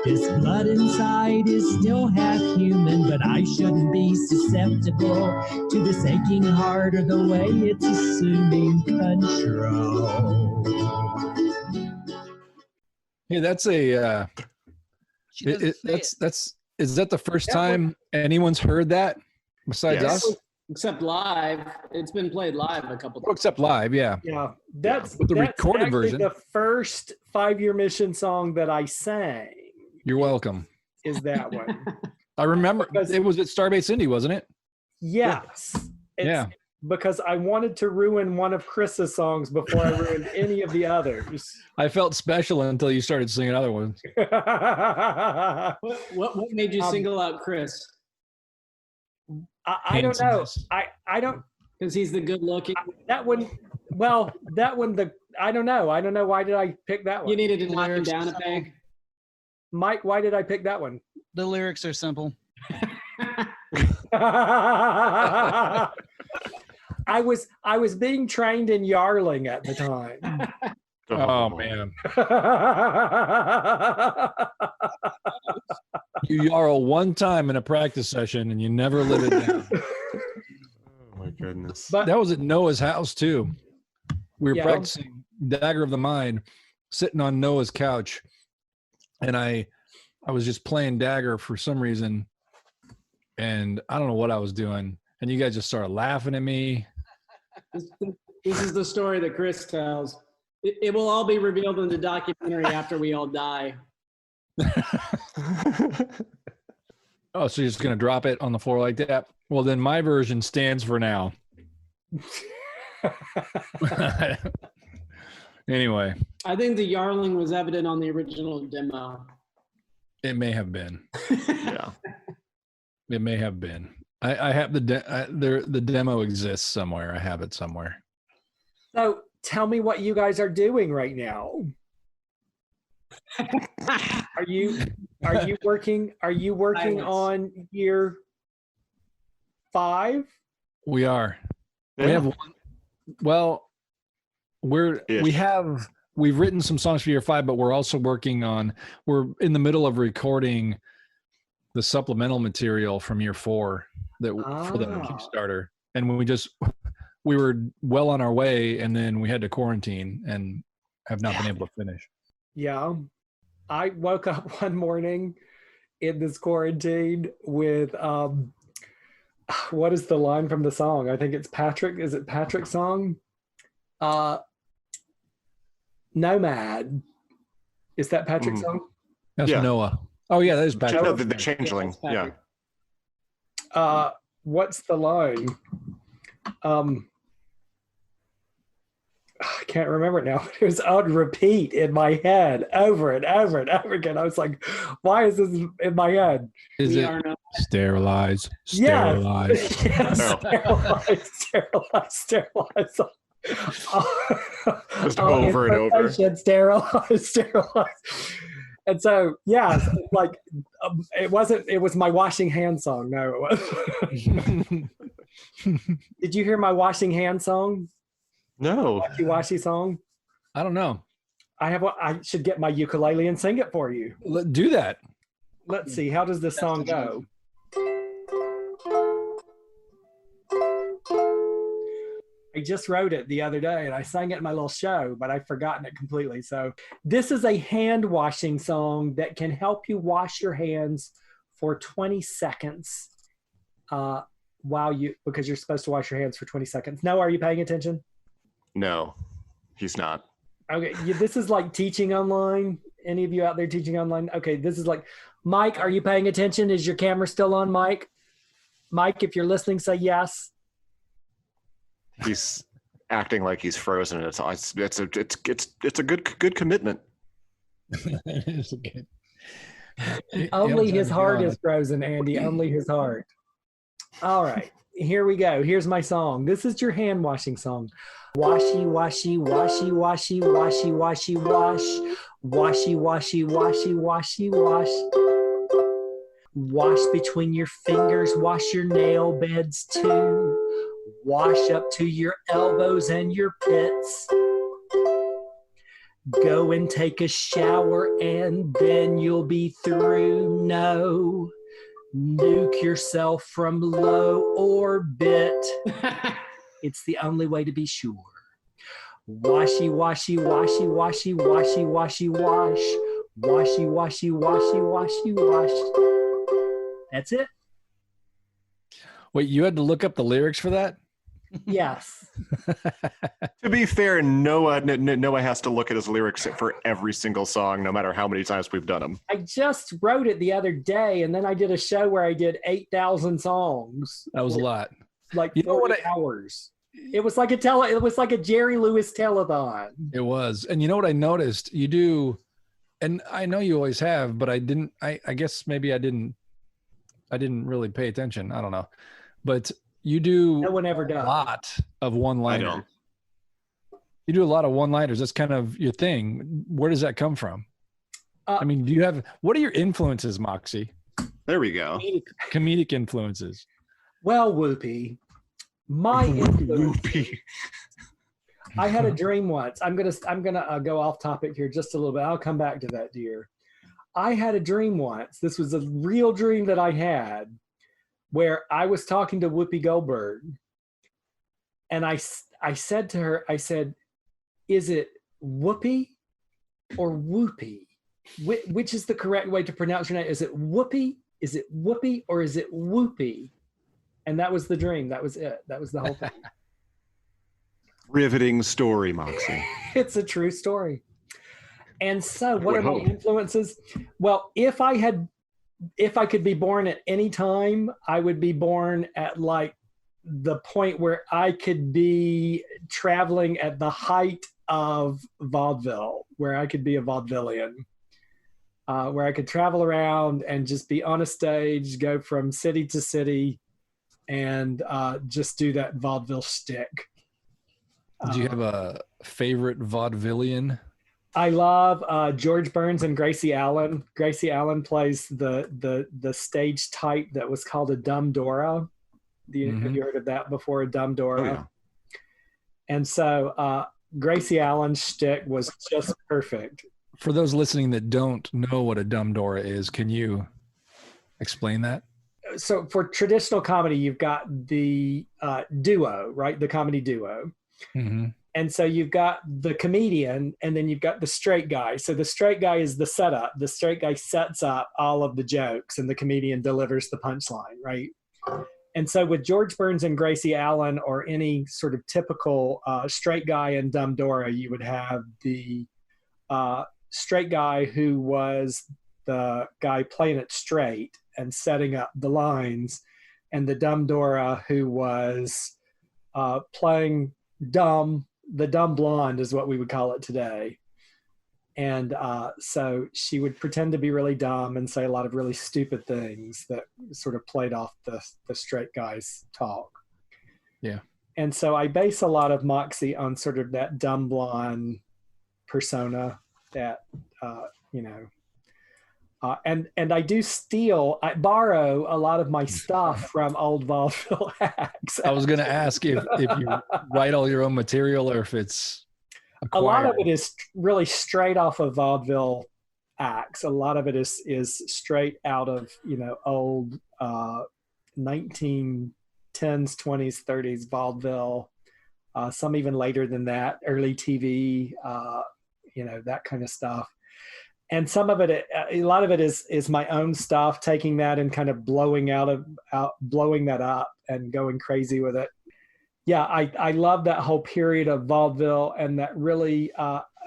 [SPEAKER 3] This blood inside is still half human, but I shouldn't be susceptible to this aching heart or the way it's assuming control.
[SPEAKER 5] Hey, that's a is that the first time anyone's heard that besides us?
[SPEAKER 6] Except live. It's been played live a couple
[SPEAKER 5] times. Except live, yeah.
[SPEAKER 4] Yeah. That's
[SPEAKER 5] the recorded version.
[SPEAKER 4] The first 5-year mission song that I sang.
[SPEAKER 5] You're welcome.
[SPEAKER 4] Is that one.
[SPEAKER 5] I remember it was at Starbase Indy, wasn't it?
[SPEAKER 4] Yes.
[SPEAKER 5] Yeah.
[SPEAKER 4] because I wanted to ruin one of Chris's songs before I ruined any of the others.
[SPEAKER 5] I felt special until you started singing other ones.
[SPEAKER 6] What made you single out Chris?
[SPEAKER 4] I don't know. I don't.
[SPEAKER 6] Because he's the good looking.
[SPEAKER 4] That one. Well, that one. I don't know. I don't know. Why did I pick that one?
[SPEAKER 6] You needed to knock him down a peg.
[SPEAKER 4] Mike, why did I pick that one?
[SPEAKER 7] The lyrics are simple.
[SPEAKER 4] I was being trained in yarling at the time.
[SPEAKER 5] Oh man. You yarl one time in a practice session and you never live it down.
[SPEAKER 2] Oh my goodness.
[SPEAKER 4] But
[SPEAKER 5] That was at Noah's house too. We were
[SPEAKER 4] Yeah.
[SPEAKER 5] practicing Dagger of the Mind, sitting on Noah's couch, and I was just playing Dagger for some reason, and I don't know what I was doing, and you guys just started laughing at me.
[SPEAKER 6] This is the story that Chris tells. It will all be revealed in the documentary after we all die.
[SPEAKER 5] Oh, so you're just gonna drop it on the floor like that? Well, then my version stands for now. Anyway,
[SPEAKER 6] I think the yarling was evident on the original demo.
[SPEAKER 5] it may have been.
[SPEAKER 2] Yeah.
[SPEAKER 5] It may have been. I have the the demo exists somewhere. I have it somewhere.
[SPEAKER 4] so tell me what you guys are doing right now. Are you working? Are you working
[SPEAKER 6] Silence.
[SPEAKER 4] on year 5?
[SPEAKER 5] We are.
[SPEAKER 2] Yeah.
[SPEAKER 5] We have one. Well, we've written some songs for year 5, but we're also working on. We're in the middle of recording the supplemental material from year 4 for the Kickstarter, and when we were well on our way, and then we had to quarantine and have not been able to finish.
[SPEAKER 4] Yeah. I woke up one morning in this quarantine with what is the line from the song? I think it's Patrick. Is it Patrick's song? Nomad. Is that Patrick's song?
[SPEAKER 5] That's
[SPEAKER 2] Yeah.
[SPEAKER 5] Noah. Oh yeah, that is Patrick.
[SPEAKER 2] No, the changeling. Yeah.
[SPEAKER 4] What's the line? I can't remember it now. It was on repeat in my head over and over and over again. I was like, why is this in my head?
[SPEAKER 5] Is
[SPEAKER 6] We
[SPEAKER 5] it
[SPEAKER 6] are not-
[SPEAKER 5] sterilize?
[SPEAKER 4] Yes.
[SPEAKER 5] Sterilize.
[SPEAKER 4] Yes,
[SPEAKER 2] No.
[SPEAKER 4] sterilize.
[SPEAKER 2] Just over and over.
[SPEAKER 4] Sterilize. And so, yeah, so it's like it was my washing hand song. No, it wasn't. Did you hear my washing hand song?
[SPEAKER 2] No.
[SPEAKER 4] Washy song?
[SPEAKER 5] I don't know.
[SPEAKER 4] I should get my ukulele and sing it for you.
[SPEAKER 5] Do that.
[SPEAKER 4] Let's see. How does this song go? I just wrote it the other day and I sang it in my little show, but I've forgotten it completely. So this is a hand washing song that can help you wash your hands for 20 seconds because you're supposed to wash your hands for 20 seconds. No, are you paying attention?
[SPEAKER 2] No, he's not.
[SPEAKER 4] Okay, this is like teaching online. Any of you out there teaching online? Okay, this is like, Mike, are you paying attention? Is your camera still on, Mike? Mike, if you're listening, say yes.
[SPEAKER 2] He's acting like he's frozen. It's a good commitment.
[SPEAKER 5] It's okay.
[SPEAKER 4] Only his heart is frozen, Andy. Only his heart. All right, here we go. Here's my song. This is your hand washing song. Washy, washy, washy, washy, washy, washy, wash. Washy, washy, washy, washy, wash. Wash between your fingers, wash your nail beds too. Wash up to your elbows and your pits. Go and take a shower and then you'll be through. No, nuke yourself from low orbit. It's the only way to be sure. Washy, washy, washy, washy, washy, washy, wash. Washy, washy, washy, washy, wash. That's it.
[SPEAKER 5] Wait, you had to look up the lyrics for that?
[SPEAKER 4] Yes.
[SPEAKER 2] To be fair, Noah has to look at his lyrics for every single song, no matter how many times we've done them.
[SPEAKER 4] I just wrote it the other day, and then I did a show where I did 8,000 songs.
[SPEAKER 5] That was a lot.
[SPEAKER 4] like
[SPEAKER 5] You know what
[SPEAKER 4] 40 hours. It was like a Jerry Lewis telethon.
[SPEAKER 5] It was. And you know what I noticed? You do, and I know you always have, but I guess maybe I didn't really pay attention. I don't know. But you do
[SPEAKER 4] No one ever does.
[SPEAKER 5] a lot of one-liners.
[SPEAKER 8] I don't.
[SPEAKER 5] You do a lot of one-liners. That's kind of your thing. Where does that come from? I mean, what are your influences, Moxie?
[SPEAKER 8] There we go.
[SPEAKER 5] Comedic influences.
[SPEAKER 4] Well, Whoopi, my influence. I had a dream once. I'm gonna go off topic here just a little bit. I'll come back to that, dear. I had a dream once. This was a real dream that I had, where I was talking to Whoopi Goldberg, and I said to her, I said, "Is it Whoopi or Whoopie? Which is the correct way to pronounce your name? Is it Whoopi? Is it Whoopi or is it Whoopie?" And that was the dream. That was it. That was the whole thing.
[SPEAKER 8] Riveting story, Moxie.
[SPEAKER 4] It's a true story. And so what are my influences? Well, if I could be born at any time, I would be born at like the point where I could be traveling at the height of vaudeville, where I could be a vaudevillian, where I could travel around and just be on a stage, go from city to city, and just do that vaudeville shtick.
[SPEAKER 5] Do you have a favorite vaudevillian?
[SPEAKER 4] I love George Burns and Gracie Allen. Gracie Allen plays the stage type that was called a dumb Dora. Have you heard of that before? A dumb Dora.
[SPEAKER 8] Oh, yeah.
[SPEAKER 4] And so Gracie Allen's shtick was just perfect.
[SPEAKER 5] For those listening that don't know what a dumb Dora is, can you explain that?
[SPEAKER 4] So for traditional comedy, you've got the duo, right? The comedy duo.
[SPEAKER 5] Mm-hmm.
[SPEAKER 4] And so you've got the comedian, and then you've got the straight guy. So the straight guy is the setup. The straight guy sets up all of the jokes, and the comedian delivers the punchline, right? And so with George Burns and Gracie Allen, or any sort of typical straight guy in Dumb Dora, you would have the straight guy who was the guy playing it straight and setting up the lines, and the Dumb Dora who was playing dumb. The dumb blonde is what we would call it today. And so she would pretend to be really dumb and say a lot of really stupid things that sort of played off the straight guy's talk.
[SPEAKER 5] Yeah. And
[SPEAKER 4] so I base a lot of Moxie on sort of that dumb blonde persona that, and I borrow a lot of my stuff from old vaudeville acts.
[SPEAKER 5] I was going to ask if you write all your own material or if it's acquired.
[SPEAKER 4] A lot of it is really straight off of vaudeville acts. A lot of it is straight out of, old 1910s, 20s, 30s vaudeville. Some even later than that, early TV, that kind of stuff. And some of it, a lot of it is my own stuff, taking that and kind of blowing that up and going crazy with it. Yeah, I love that whole period of vaudeville, and that really,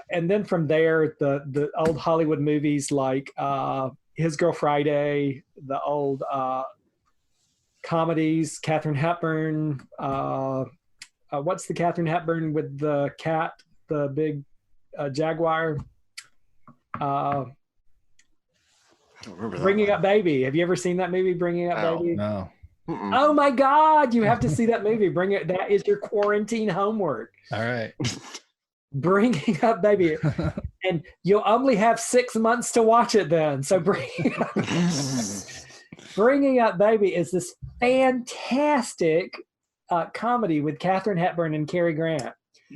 [SPEAKER 4] and then from there, the old Hollywood movies like His Girl Friday, the old comedies, Katharine Hepburn. What's the Katharine Hepburn with the cat, the big Jaguar?
[SPEAKER 8] I don't remember that.
[SPEAKER 4] Bringing Up Baby. Have you ever seen that movie, Bringing Up Baby?
[SPEAKER 5] No.
[SPEAKER 8] Mm-mm.
[SPEAKER 4] Oh my God, you have to see that movie. That is your quarantine homework.
[SPEAKER 5] All right.
[SPEAKER 4] Bringing Up Baby. And you'll only have 6 months to watch it then. So Bringing Up Baby is this fantastic comedy with Katharine Hepburn and Cary Grant.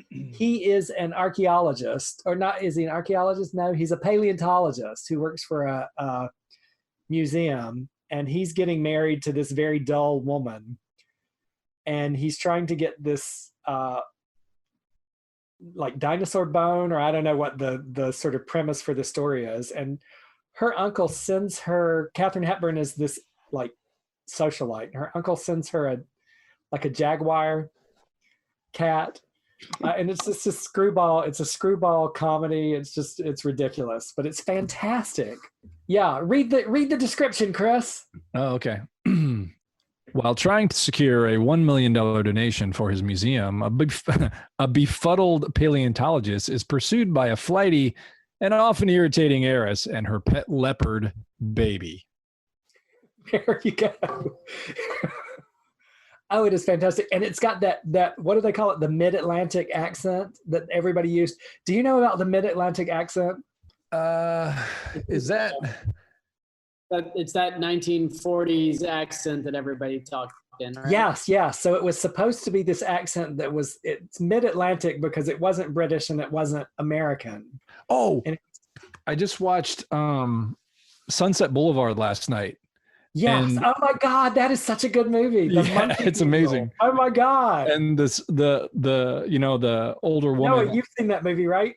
[SPEAKER 4] He is an archaeologist, or not? Is he an archaeologist? No, he's a paleontologist who works for a museum, and he's getting married to this very dull woman, and he's trying to get this like dinosaur bone, or I don't know what the sort of premise for the story is. And her uncle sends her, Katharine Hepburn is this like socialite. Her uncle sends her a jaguar cat. And it's just a screwball. It's a screwball comedy. It's ridiculous, but it's fantastic. Yeah, read the description, Chris.
[SPEAKER 5] Oh, okay. While trying to secure a $1 million donation for his museum, a befuddled paleontologist is pursued by a flighty and often irritating heiress and her pet leopard baby.
[SPEAKER 4] There you go. Oh, it is fantastic. And it's got that what do they call it? The mid-Atlantic accent that everybody used. Do you know about the mid-Atlantic accent?
[SPEAKER 5] Is that...
[SPEAKER 6] It's that 1940s accent that everybody talked in, right?
[SPEAKER 4] Yes. So it was supposed to be this accent that it's mid-Atlantic because it wasn't British and it wasn't American.
[SPEAKER 5] Oh,
[SPEAKER 4] And
[SPEAKER 5] I just watched Sunset Boulevard last night.
[SPEAKER 4] yes.
[SPEAKER 5] And-
[SPEAKER 4] Oh my God, that is such a good movie. The
[SPEAKER 5] Yeah,
[SPEAKER 4] monkey
[SPEAKER 5] it's
[SPEAKER 4] people.
[SPEAKER 5] amazing.
[SPEAKER 4] Oh my God.
[SPEAKER 5] And the older woman.
[SPEAKER 4] No, you've seen that movie, right?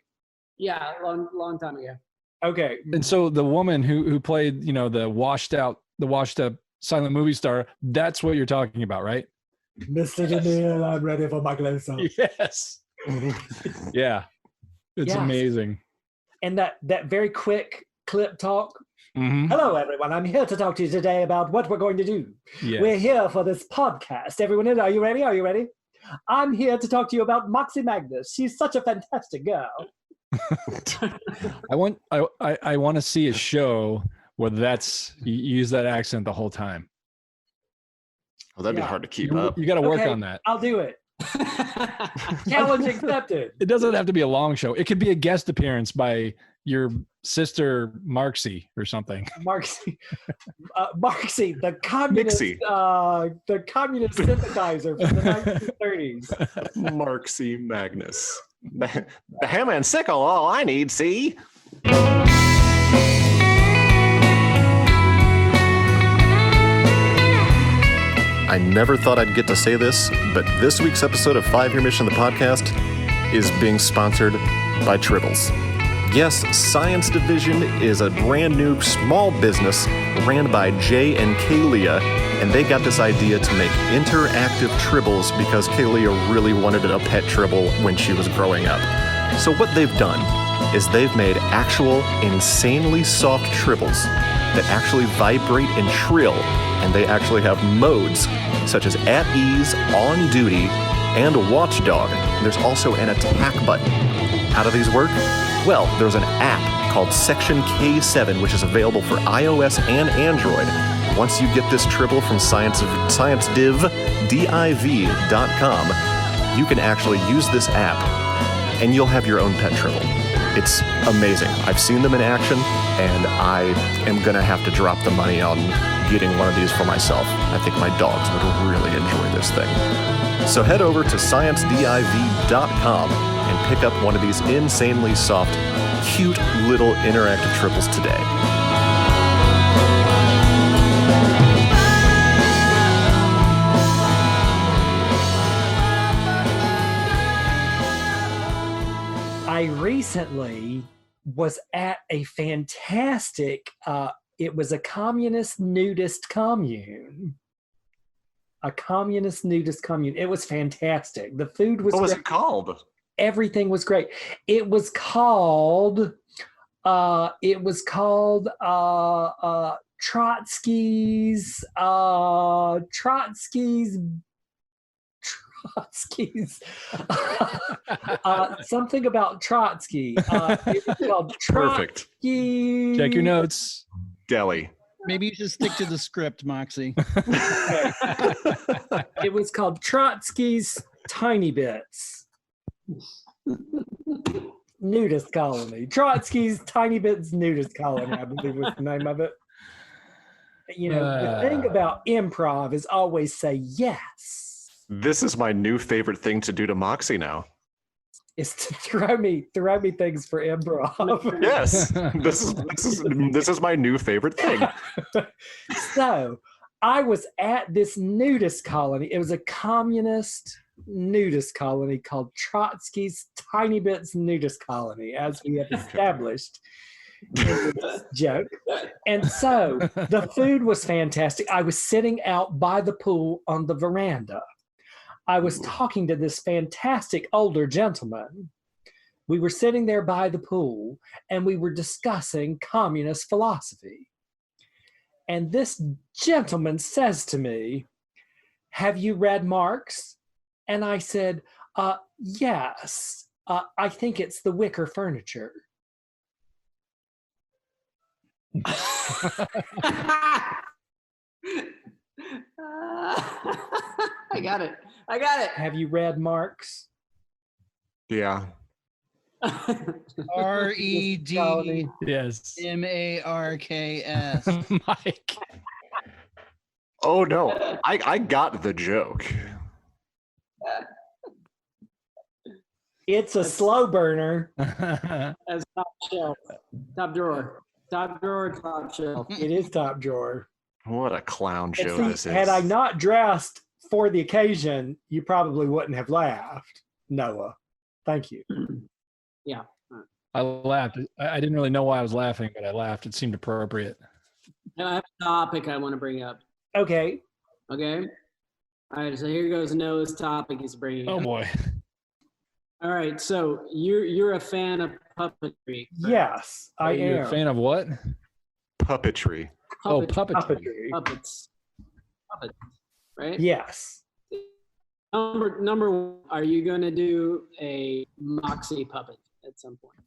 [SPEAKER 6] Yeah, long time ago.
[SPEAKER 4] Okay.
[SPEAKER 5] And so the woman who played, the washed up silent movie star, that's what you're talking about, right?
[SPEAKER 4] Mr. DeMille, I'm ready for my close-up.
[SPEAKER 5] Yes. Yeah. It's
[SPEAKER 4] Yes.
[SPEAKER 5] amazing.
[SPEAKER 4] And that very quick clip talk.
[SPEAKER 5] Mhm.
[SPEAKER 4] Hello, everyone. I'm here to talk to you today about what we're going to do.
[SPEAKER 5] Yes.
[SPEAKER 4] We're here for this podcast. Everyone, are you ready? Are you ready? I'm here to talk to you about Moxie Magnus. She's such a fantastic girl.
[SPEAKER 5] I want to see a show where you use that accent the whole time.
[SPEAKER 8] Well, that'd be
[SPEAKER 4] Yeah.
[SPEAKER 8] hard to keep up.
[SPEAKER 5] You got to work
[SPEAKER 4] Okay,
[SPEAKER 5] on that.
[SPEAKER 4] I'll do it. Challenge accepted.
[SPEAKER 5] It doesn't have to be a long show. It could be a guest appearance by your sister Marxie or something.
[SPEAKER 4] Marxie, the communist, the communist sympathizer from the 1930s.
[SPEAKER 8] Moxie Magnus. The hammer and sickle, all I need, see?
[SPEAKER 2] I never thought I'd get to say this, but this week's episode of 5-Year Mission, the podcast, is being sponsored by Tribbles. Yes, Science Division is a brand new small business ran by Jay and Kalia, and they got this idea to make interactive Tribbles because Kalia really wanted a pet Tribble when she was growing up. So what they've done is they've made actual insanely soft Tribbles that actually vibrate and trill, and they actually have modes such as at ease, on duty, and watchdog. There's also an attack button. How do these work? Well, there's an app called Section K7, which is available for iOS and Android. Once you get this Tribble from sciencediv.com, you can actually use this app, and you'll have your own pet Tribble. It's amazing. I've seen them in action, and I am going to have to drop the money on getting one of these for myself. I think my dogs would really enjoy this thing. So head over to sciencediv.com and pick up one of these insanely soft, cute little interactive Tribbles today.
[SPEAKER 4] I recently was at a fantastic, it was a communist nudist commune. A communist nudist commune. It was fantastic. The food was
[SPEAKER 8] What was
[SPEAKER 4] great.
[SPEAKER 8] it called?
[SPEAKER 4] Everything was great. It was called Trotsky's something about Trotsky. It was called
[SPEAKER 8] Perfect.
[SPEAKER 4] Trotsky.
[SPEAKER 5] Check your notes.
[SPEAKER 8] Deli.
[SPEAKER 7] Maybe you should stick to the script, Moxie.
[SPEAKER 4] It was called Trotsky's Tiny Bits. Nudist Colony. Trotsky's Tiny Bits Nudist Colony, I believe was the name of it. You know, the thing about improv is always say yes.
[SPEAKER 8] This is my new favorite thing to do to Moxie now.
[SPEAKER 4] Is to throw me things for improv.
[SPEAKER 8] Yes. This is my new favorite thing.
[SPEAKER 4] So I was at this nudist colony. It was a communist nudist colony called Trotsky's Tiny Bits Nudist Colony, as we have established in this joke. And so the food was fantastic. I was sitting out by the pool on the veranda. I was talking to this fantastic older gentleman. We were sitting there by the pool and we were discussing communist philosophy. And this gentleman says to me, have you read Marx? And I said, yes, I think it's the wicker furniture.
[SPEAKER 6] I got it. I got it.
[SPEAKER 4] Have you read Marx?
[SPEAKER 8] Yeah.
[SPEAKER 7] RED
[SPEAKER 5] Yes.
[SPEAKER 7] MARKS.
[SPEAKER 5] Mike.
[SPEAKER 8] Oh no, I got the joke.
[SPEAKER 4] It's a slow burner.
[SPEAKER 6] As top shelf, top drawer, top drawer, top shelf.
[SPEAKER 4] It is top drawer.
[SPEAKER 8] What a clown
[SPEAKER 4] And
[SPEAKER 8] show
[SPEAKER 4] see,
[SPEAKER 8] this is.
[SPEAKER 4] had I not dressed for the occasion, you probably wouldn't have laughed, Noah. Thank you.
[SPEAKER 6] Yeah.
[SPEAKER 5] I laughed. I didn't really know why I was laughing, but I laughed. It seemed appropriate.
[SPEAKER 6] And I have a topic I want to bring up.
[SPEAKER 4] Okay.
[SPEAKER 6] Okay. All right. So here goes Noah's topic he's bringing
[SPEAKER 5] Oh
[SPEAKER 6] up.
[SPEAKER 5] boy.
[SPEAKER 6] All right. So you're a fan of puppetry. Correct?
[SPEAKER 4] Yes, I
[SPEAKER 5] Are you
[SPEAKER 4] am.
[SPEAKER 5] a fan of what?
[SPEAKER 8] Puppetry.
[SPEAKER 5] Oh,
[SPEAKER 6] Puppetry.
[SPEAKER 5] puppetry.
[SPEAKER 6] Puppets. Puppets. Right.
[SPEAKER 4] Yes.
[SPEAKER 6] Number one, are you going to do a Moxie puppet at some point?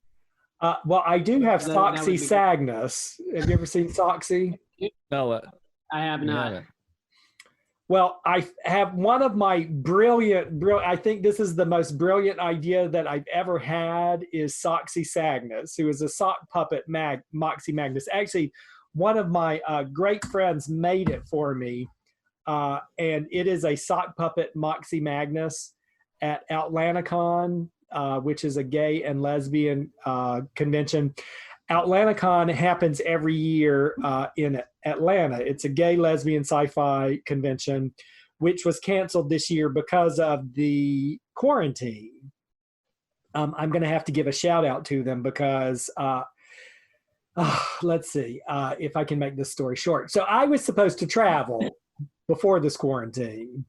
[SPEAKER 4] Well, I do have
[SPEAKER 6] That would
[SPEAKER 4] Soxy
[SPEAKER 6] be good.
[SPEAKER 4] Sagnus. Have you ever seen Soxy?
[SPEAKER 5] No,
[SPEAKER 6] I have
[SPEAKER 5] you
[SPEAKER 6] not.
[SPEAKER 5] haven't.
[SPEAKER 4] Well, I have one of my brilliant, I think this is the most brilliant idea that I've ever had is Soxy Sagnus, who is a sock puppet Moxie Magnus. Actually, one of my great friends made it for me. And it is a sock puppet Moxie Magnus at AtlantaCon, which is a gay and lesbian convention. AtlantaCon happens every year in Atlanta. It's a gay, lesbian, sci-fi convention, which was canceled this year because of the quarantine. I'm going to have to give a shout out to them because let's see if I can make this story short. So I was supposed to travel before this quarantine.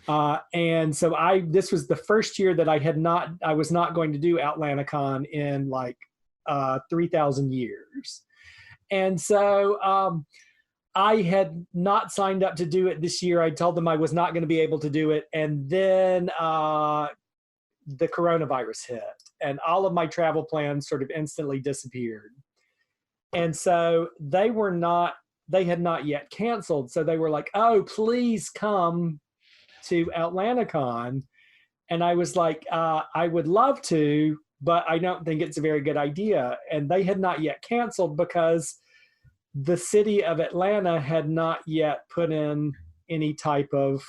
[SPEAKER 4] And so this was the first year that I was not going to do AtlantaCon in like 3,000 years. And so I had not signed up to do it this year. I told them I was not going to be able to do it. And then the coronavirus hit and all of my travel plans sort of instantly disappeared. And so they had not yet canceled. So they were like, oh, please come to AtlantaCon. And I was like, I would love to, but I don't think it's a very good idea. And they had not yet canceled because the city of Atlanta had not yet put in any type of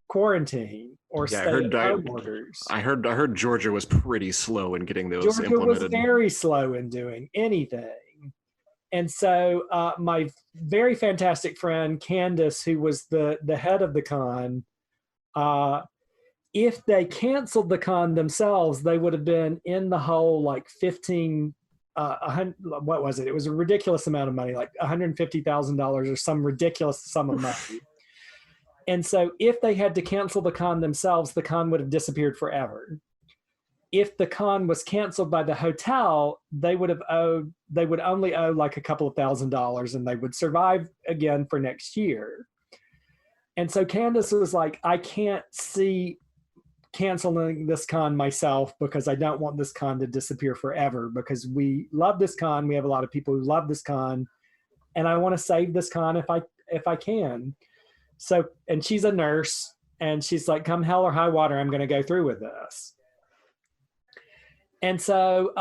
[SPEAKER 4] quarantine or stay-at-home orders.
[SPEAKER 8] I heard Georgia was pretty slow in getting those
[SPEAKER 4] Georgia
[SPEAKER 8] implemented.
[SPEAKER 4] was very slow in doing anything. And so my very fantastic friend, Candace, who was the head of the con, if they canceled the con themselves, they would have been in the hole like 15, what was it? It was a ridiculous amount of money, like $150,000 or some ridiculous sum of money. And so if they had to cancel the con themselves, the con would have disappeared forever. If the con was canceled by the hotel, they would only owe like a couple of $1,000s and they would survive again for next year. And so Candace was like, I can't see canceling this con myself because I don't want this con to disappear forever because we love this con. We have a lot of people who love this con and I want to save this con if I can. So, and she's a nurse and she's like, come hell or high water, I'm going to go through with this. And so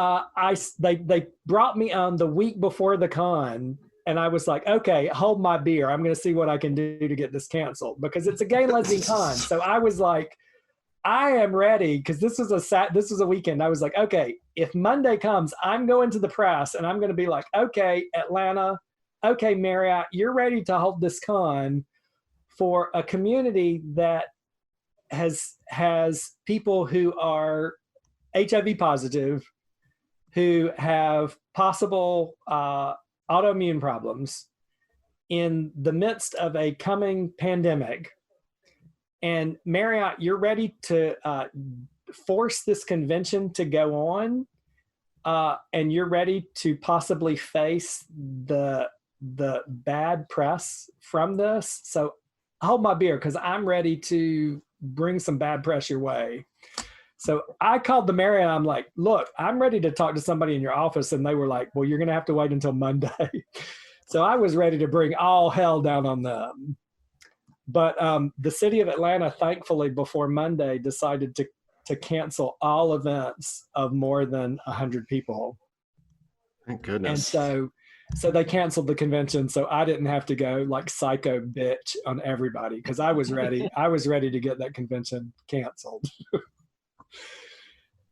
[SPEAKER 4] they brought me on the week before the con and I was like, okay, hold my beer. I'm going to see what I can do to get this canceled because it's a gay lesbian con. So I was like, I am ready because this was a weekend. I was like, okay, if Monday comes, I'm going to the press and I'm going to be like, okay, Atlanta, okay, Marriott, you're ready to hold this con for a community that has people who are HIV positive, who have possible autoimmune problems in the midst of a coming pandemic. And Marriott, you're ready to force this convention to go on, and you're ready to possibly face the bad press from this. So hold my beer because I'm ready to bring some bad press your way. So I called the Marriott. I'm like, look, I'm ready to talk to somebody in your office. And they were like, well, you're going to have to wait until Monday. So I was ready to bring all hell down on them. But the city of Atlanta, thankfully, before Monday, decided to cancel all events of more than 100 people.
[SPEAKER 8] Thank goodness.
[SPEAKER 4] And so they canceled the convention, so I didn't have to go like psycho bitch on everybody because I was ready. I was ready to get that convention canceled.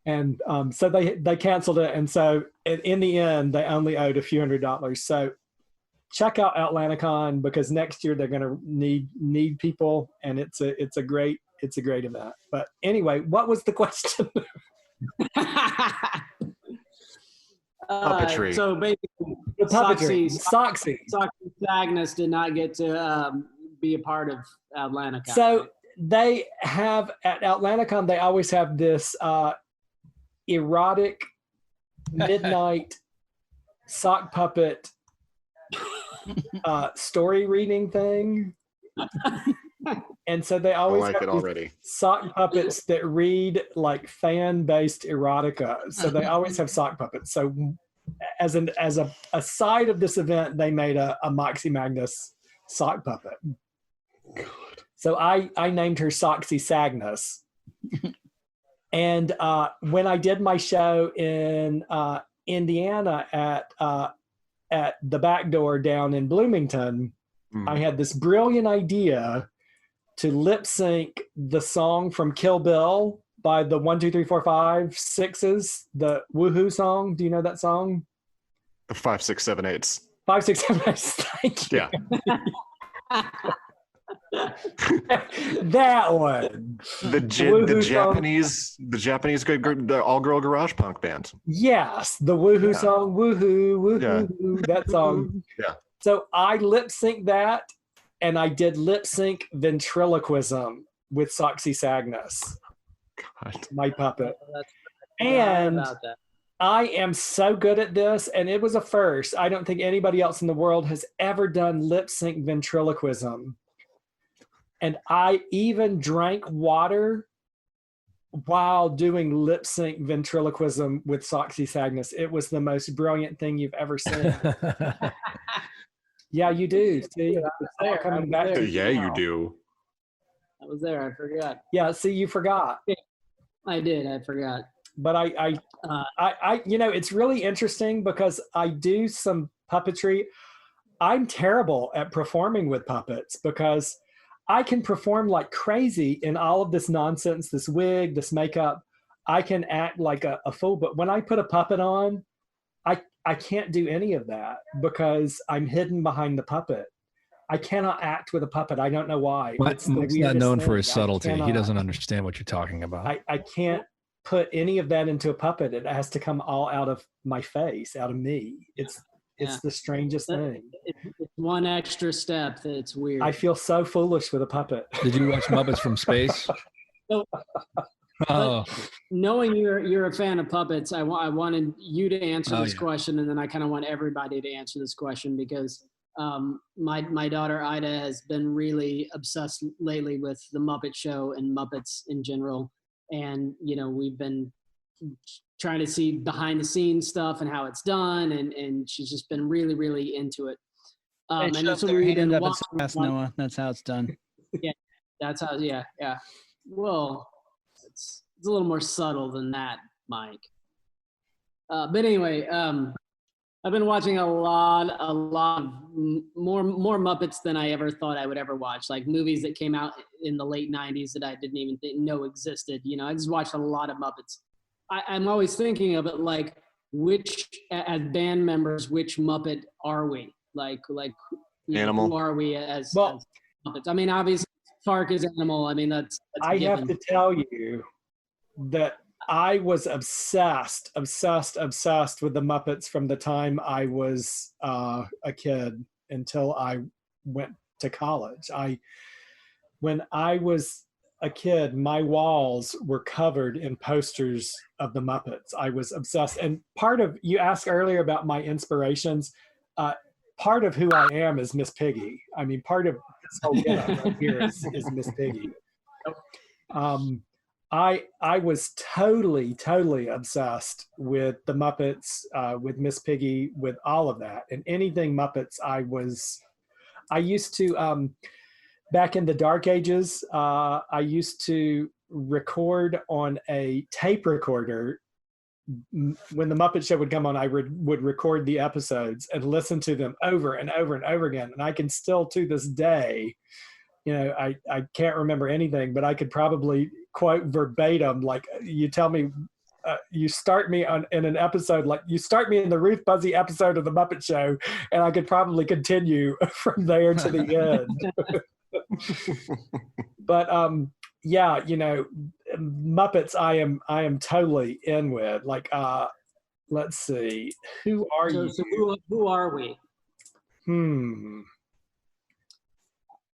[SPEAKER 4] And so they canceled it. And so in the end, they only owed a few $100s. So check out AtlantaCon because next year they're going to need people, and it's a great event. But anyway, what was the question?
[SPEAKER 8] Puppetry.
[SPEAKER 6] So basically,
[SPEAKER 4] The puppetry. Soxy.
[SPEAKER 6] Magnus did not get to be a part of AtlantaCon.
[SPEAKER 4] So
[SPEAKER 6] right?
[SPEAKER 4] they have at AtlantaCon, they always have this erotic midnight sock puppet story reading thing. And so they
[SPEAKER 8] I
[SPEAKER 4] always
[SPEAKER 8] like
[SPEAKER 4] have
[SPEAKER 8] it
[SPEAKER 4] these
[SPEAKER 8] already.
[SPEAKER 4] sock puppets that read like fan-based erotica. So they always have sock puppets. So as a side of this event, they made a Moxie Magnus sock puppet. So I named her Soxy Sagnus. And when I did my show in Indiana at the Back Door down in Bloomington, I had this brilliant idea to lip sync the song from Kill Bill by the 1, 2, 3, 4, 5, 6s, the Woohoo song. Do you know that song?
[SPEAKER 8] The 5, 6, 7, 8s.
[SPEAKER 4] 5, 6, 7, 8. Thank you.
[SPEAKER 8] Yeah.
[SPEAKER 4] That one.
[SPEAKER 8] The Japanese good all-girl garage punk band.
[SPEAKER 4] Yes, the Woohoo
[SPEAKER 8] Yeah.
[SPEAKER 4] song. Woohoo,
[SPEAKER 8] Yeah.
[SPEAKER 4] that song.
[SPEAKER 8] Yeah.
[SPEAKER 4] So I lip synced that, and I did lip sync ventriloquism with Soxy Sagnus,
[SPEAKER 8] God.
[SPEAKER 4] my puppet.
[SPEAKER 6] Forgot
[SPEAKER 4] And
[SPEAKER 6] about that.
[SPEAKER 4] I am so good at this, and it was a first. I don't think anybody else in the world has ever done lip sync ventriloquism. And I even drank water while doing lip sync ventriloquism with Soxy Sagnus. It was the most brilliant thing you've ever seen. Yeah, you do. See, it's all coming back to
[SPEAKER 8] Yeah,
[SPEAKER 4] now.
[SPEAKER 8] you do.
[SPEAKER 6] I was there. I forgot.
[SPEAKER 4] Yeah, see, you forgot.
[SPEAKER 6] I did. I forgot.
[SPEAKER 4] But I it's really interesting because I do some puppetry. I'm terrible at performing with puppets because I can perform like crazy in all of this nonsense, this wig, this makeup. I can act like a fool, but when I put a puppet on, I can't do any of that because I'm hidden behind the puppet. I cannot act with a puppet. I don't know why.
[SPEAKER 5] Mike's
[SPEAKER 4] the
[SPEAKER 5] not
[SPEAKER 4] weirdest
[SPEAKER 5] known for
[SPEAKER 4] thing.
[SPEAKER 5] his
[SPEAKER 4] I
[SPEAKER 5] subtlety. He
[SPEAKER 4] cannot.
[SPEAKER 5] doesn't understand what you're talking about.
[SPEAKER 4] I can't put any of that into a puppet. It has to come all out of my face, out of me. It's
[SPEAKER 6] Yeah.
[SPEAKER 4] the strangest thing.
[SPEAKER 6] It's one extra step that's weird.
[SPEAKER 4] I feel so foolish with a puppet.
[SPEAKER 5] Did you watch Muppets from Space?
[SPEAKER 6] No.
[SPEAKER 5] Oh,
[SPEAKER 6] Knowing you're a fan of puppets, I wanted you to answer
[SPEAKER 5] Oh,
[SPEAKER 6] this
[SPEAKER 5] yeah.
[SPEAKER 6] question, and then I kind of want everybody to answer this question because my daughter Ida has been really obsessed lately with the Muppet Show and Muppets in general, and we've been trying to see behind the scenes stuff and how it's done, and she's just been really, really into it.
[SPEAKER 7] They
[SPEAKER 6] And
[SPEAKER 7] shove
[SPEAKER 6] so
[SPEAKER 7] their
[SPEAKER 6] we've
[SPEAKER 7] hand
[SPEAKER 6] been
[SPEAKER 7] up its
[SPEAKER 6] watching
[SPEAKER 7] ass, Noah. That's how it's done.
[SPEAKER 6] That's how, yeah. Well, it's a little more subtle than that, Mike. But anyway, I've been watching a lot more Muppets than I ever thought I would ever watch. Like movies that came out in the late '90s that I didn't even know existed. I just watched a lot of Muppets. I'm always thinking of it like, as band members, which Muppet are we? Like
[SPEAKER 8] Animal.
[SPEAKER 6] who are we as
[SPEAKER 4] Well-
[SPEAKER 6] Muppets? I mean, obviously, Fark is Animal. I mean, that's
[SPEAKER 4] I
[SPEAKER 6] a
[SPEAKER 4] have
[SPEAKER 6] given.
[SPEAKER 4] to tell you that I was obsessed with the Muppets from the time I was a kid until I went to college. When I was a kid, my walls were covered in posters of the Muppets. I was obsessed. And you asked earlier about my inspirations. Part of who I am is Miss Piggy. I mean, part of this whole getup right here is Miss Piggy. I was totally obsessed with the Muppets, with Miss Piggy, with all of that, and anything Muppets. I used to back in the dark ages. I used to record on a tape recorder. When the Muppet Show would come on, I would record the episodes and listen to them over and over and over again. And I can still, to this day, I can't remember anything, but I could probably quote verbatim. Like, you tell me, you start me in an episode, like you start me in the Ruth Buzzy episode of the Muppet Show, and I could probably continue from there to the end. But yeah, Muppets, I am totally in with. Like, let's see, who are you?
[SPEAKER 6] So who are we?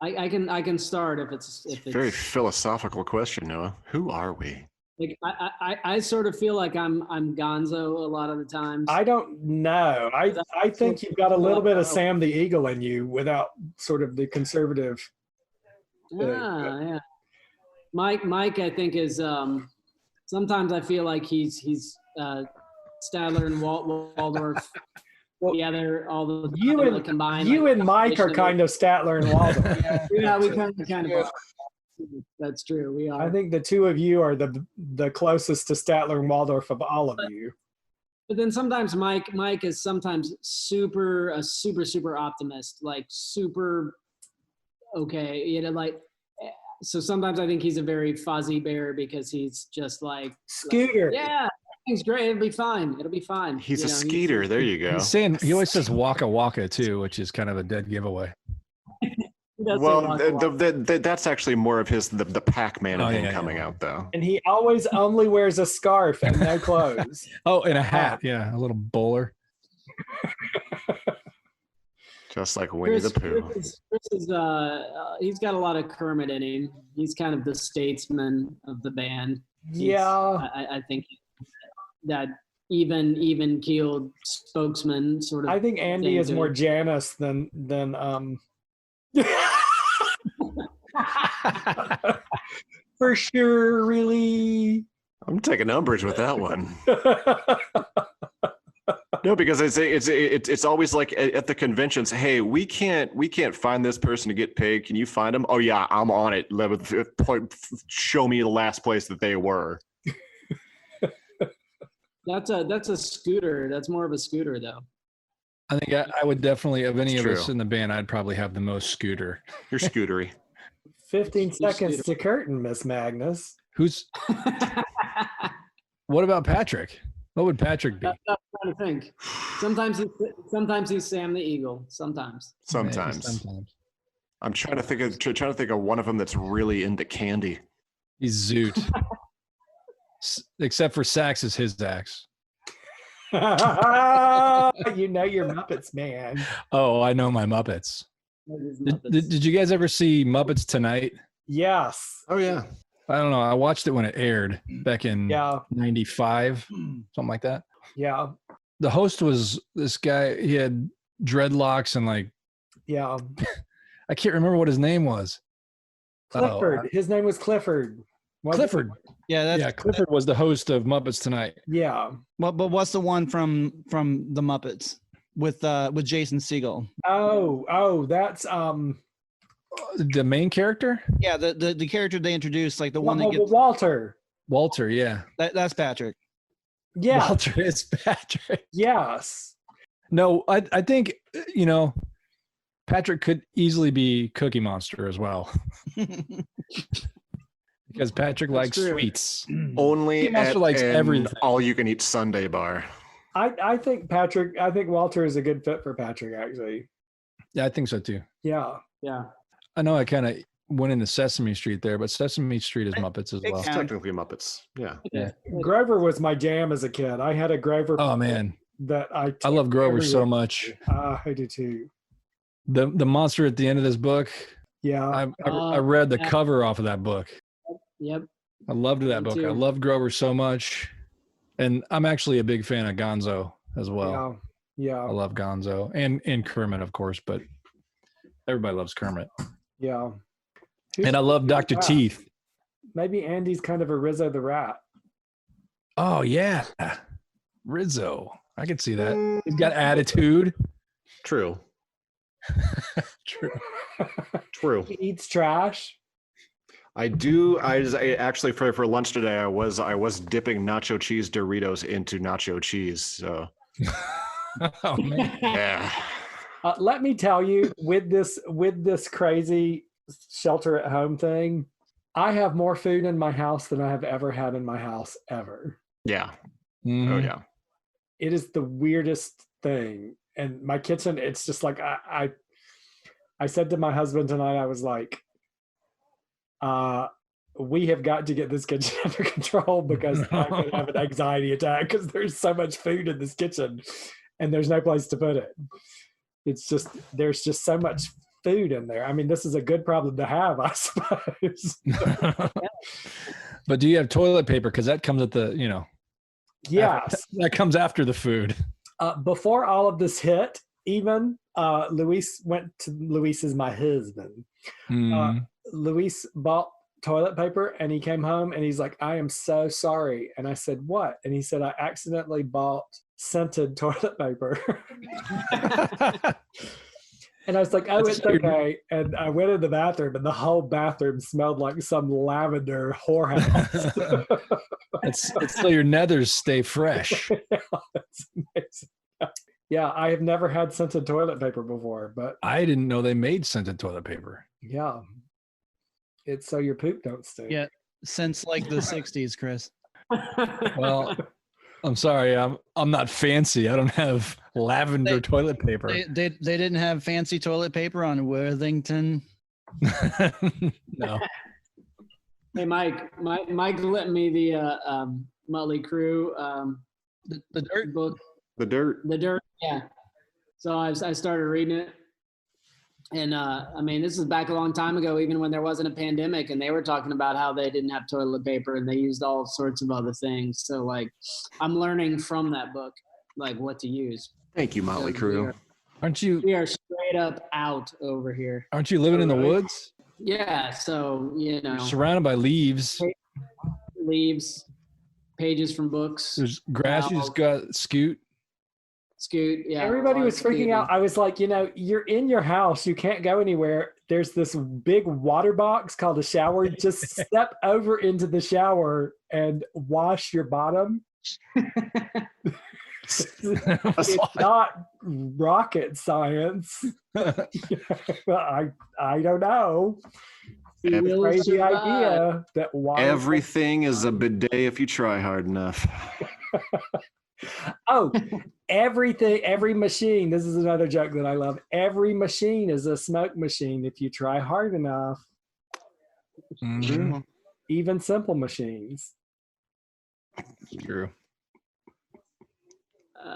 [SPEAKER 6] I can start if it's
[SPEAKER 8] Very philosophical question, Noah. Who are we?
[SPEAKER 6] Like I sort of feel like I'm Gonzo a lot of the times.
[SPEAKER 4] I don't know. I think you've got a little bit of Sam the Eagle in you without sort of the conservative.
[SPEAKER 6] Yeah. Mike, I think is sometimes I feel like he's Stadler and Waldorf. Together all the time, combined.
[SPEAKER 4] You and Mike are kind of Statler and Waldorf.
[SPEAKER 6] Yeah, we kind of are. That's true. We are.
[SPEAKER 4] I think the two of you are the closest to Statler and Waldorf of all of you.
[SPEAKER 6] But then sometimes Mike is sometimes super optimist, like super okay, like. So sometimes I think he's a very fuzzy bear because he's just like
[SPEAKER 4] Scooter.
[SPEAKER 6] Yeah. Everything's great. It'll be fine.
[SPEAKER 8] He's a Skeeter. There you go.
[SPEAKER 5] He always says waka waka too, which is kind of a dead giveaway.
[SPEAKER 8] Well, that's actually more of the Pac-Man of him coming out, though.
[SPEAKER 4] And he always only wears a scarf and no clothes.
[SPEAKER 5] Oh, and a hat. Yeah, a little bowler.
[SPEAKER 8] Just like Winnie the Pooh.
[SPEAKER 6] Chris is he's got a lot of Kermit in him. He's kind of the statesman of the band. I think that even keeled spokesman sort of.
[SPEAKER 4] I think Andy is more Janus than for sure. Really,
[SPEAKER 8] I'm taking umbrage with that one. No, because it's always like at the conventions. Hey, we can't find this person to get paid. Can you find them? Oh yeah, I'm on it. Show me the last place that they were.
[SPEAKER 6] That's a scooter. That's more of a scooter, though.
[SPEAKER 5] I think I would definitely, of any of us in the band, I'd probably have the most scooter.
[SPEAKER 8] You're scootery.
[SPEAKER 4] 15 seconds to curtain, Miss Magnus.
[SPEAKER 5] What about Patrick? What would Patrick be?
[SPEAKER 6] I'm trying to think. Sometimes he's Sam the Eagle. Sometimes.
[SPEAKER 8] I'm trying to think of one of them that's really into candy.
[SPEAKER 5] He's Zoot. Except for Sax is his Dax.
[SPEAKER 4] You know your Muppets, man.
[SPEAKER 5] Oh, I know my Muppets. Did you guys ever see Muppets Tonight?
[SPEAKER 4] Yes.
[SPEAKER 8] Oh yeah.
[SPEAKER 5] I don't know. I watched it when it aired back in 95, something like that.
[SPEAKER 4] Yeah.
[SPEAKER 5] The host was this guy. He had dreadlocks and like.
[SPEAKER 4] Yeah.
[SPEAKER 5] I can't remember what his name was.
[SPEAKER 4] Clifford. His name was Clifford.
[SPEAKER 5] Clifford. Clifford was the host of Muppets Tonight.
[SPEAKER 4] Yeah.
[SPEAKER 7] But what's the one from the Muppets with Jason Segel?
[SPEAKER 4] Oh, that's
[SPEAKER 5] the main character.
[SPEAKER 7] Yeah, the character they introduced, like the one that gets
[SPEAKER 4] Walter.
[SPEAKER 5] Walter, yeah.
[SPEAKER 7] That's Patrick.
[SPEAKER 4] Yeah.
[SPEAKER 5] Walter is Patrick.
[SPEAKER 4] Yes.
[SPEAKER 5] No, I think Patrick could easily be Cookie Monster as well. Because Patrick likes sweets.
[SPEAKER 8] Only
[SPEAKER 5] at likes everything.
[SPEAKER 8] all-you-can-eat Sunday bar.
[SPEAKER 4] I think Walter is a good fit for Patrick, actually.
[SPEAKER 5] Yeah, I think so too.
[SPEAKER 4] Yeah.
[SPEAKER 6] Yeah.
[SPEAKER 5] I know I kind of went into Sesame Street there, but Sesame Street is Muppets as well.
[SPEAKER 8] It's technically Muppets. Yeah.
[SPEAKER 4] Grover was my jam as a kid. I had a Grover.
[SPEAKER 5] Oh man.
[SPEAKER 4] That I
[SPEAKER 5] love Grover so much.
[SPEAKER 4] I do too.
[SPEAKER 5] The monster at the end of this book.
[SPEAKER 4] Yeah.
[SPEAKER 5] I read the cover off of that book.
[SPEAKER 6] Yep.
[SPEAKER 5] I loved that book.
[SPEAKER 6] Too.
[SPEAKER 5] I loved Grover so much. And I'm actually a big fan of Gonzo as well.
[SPEAKER 4] Yeah.
[SPEAKER 5] I love Gonzo and Kermit, of course, but everybody loves Kermit.
[SPEAKER 4] Yeah.
[SPEAKER 5] And I love Dr.
[SPEAKER 4] Rat?
[SPEAKER 5] Teeth.
[SPEAKER 4] Maybe Andy's kind of a Rizzo the Rat.
[SPEAKER 5] Oh yeah, Rizzo. I can see that. He's got attitude.
[SPEAKER 8] True.
[SPEAKER 5] True.
[SPEAKER 8] True.
[SPEAKER 4] He eats trash.
[SPEAKER 8] I do. I actually for lunch today, I was dipping nacho cheese Doritos into nacho cheese. So
[SPEAKER 5] Oh man.
[SPEAKER 8] yeah.
[SPEAKER 4] Let me tell you, with this crazy shelter at home thing, I have more food in my house than I have ever had in my house ever.
[SPEAKER 8] Yeah.
[SPEAKER 5] Mhm.
[SPEAKER 8] Oh yeah.
[SPEAKER 4] It is the weirdest thing. And my kitchen, it's just like I said to my husband tonight, I was like, we have got to get this kitchen under control because I'm going to have an anxiety attack because there's so much food in this kitchen and there's no place to put it. It's just, there's just so much food in there. I mean, this is a good problem to have, I suppose.
[SPEAKER 5] But do you have toilet paper? Because that comes at the,
[SPEAKER 4] Yes.
[SPEAKER 5] that comes after the food.
[SPEAKER 4] Before all of this hit, even Luis is my husband. Luis bought toilet paper and he came home and he's like, I am so sorry. And I said, what? And he said, I accidentally bought scented toilet paper. And I was like, oh, it's okay. And I went in the bathroom and the whole bathroom smelled like some lavender whorehouse.
[SPEAKER 5] It's so your nethers stay fresh.
[SPEAKER 4] Yeah, it's amazing. Yeah, I have never had scented toilet paper before, but
[SPEAKER 5] I didn't know they made scented toilet paper.
[SPEAKER 4] yeah, it's so your poop don't stink.
[SPEAKER 7] Yeah, since like the 60s, Chris.
[SPEAKER 5] Well, I'm sorry, I'm not fancy. I don't have lavender toilet paper.
[SPEAKER 7] They didn't have fancy toilet paper on Worthington.
[SPEAKER 5] No.
[SPEAKER 6] Hey, Mike lent me the Motley Crue
[SPEAKER 7] The dirt
[SPEAKER 6] book.
[SPEAKER 8] The dirt.
[SPEAKER 6] Yeah. So I started reading it. And I mean, this is back a long time ago, even when there wasn't a pandemic, and they were talking about how they didn't have toilet paper and they used all sorts of other things. So like, I'm learning from that book, like what to use.
[SPEAKER 8] Thank you, Motley Crue.
[SPEAKER 6] We are straight up out over here.
[SPEAKER 5] Aren't you living in the woods?
[SPEAKER 6] Yeah. So,
[SPEAKER 5] You're surrounded by leaves.
[SPEAKER 6] Leaves, pages from books.
[SPEAKER 5] There's grass. You just got Scoot.
[SPEAKER 6] Yeah.
[SPEAKER 4] Everybody was freaking out. I was like, you're in your house. You can't go anywhere. There's this big water box called a shower. Just step over into the shower and wash your bottom. It's not rocket science. I don't know. Crazy idea that water.
[SPEAKER 8] Everything is a bidet if you try hard enough.
[SPEAKER 4] Oh, every machine. This is another joke that I love. Every machine is a smoke machine if you try hard enough.
[SPEAKER 5] Mm-hmm.
[SPEAKER 4] Even simple machines.
[SPEAKER 5] True.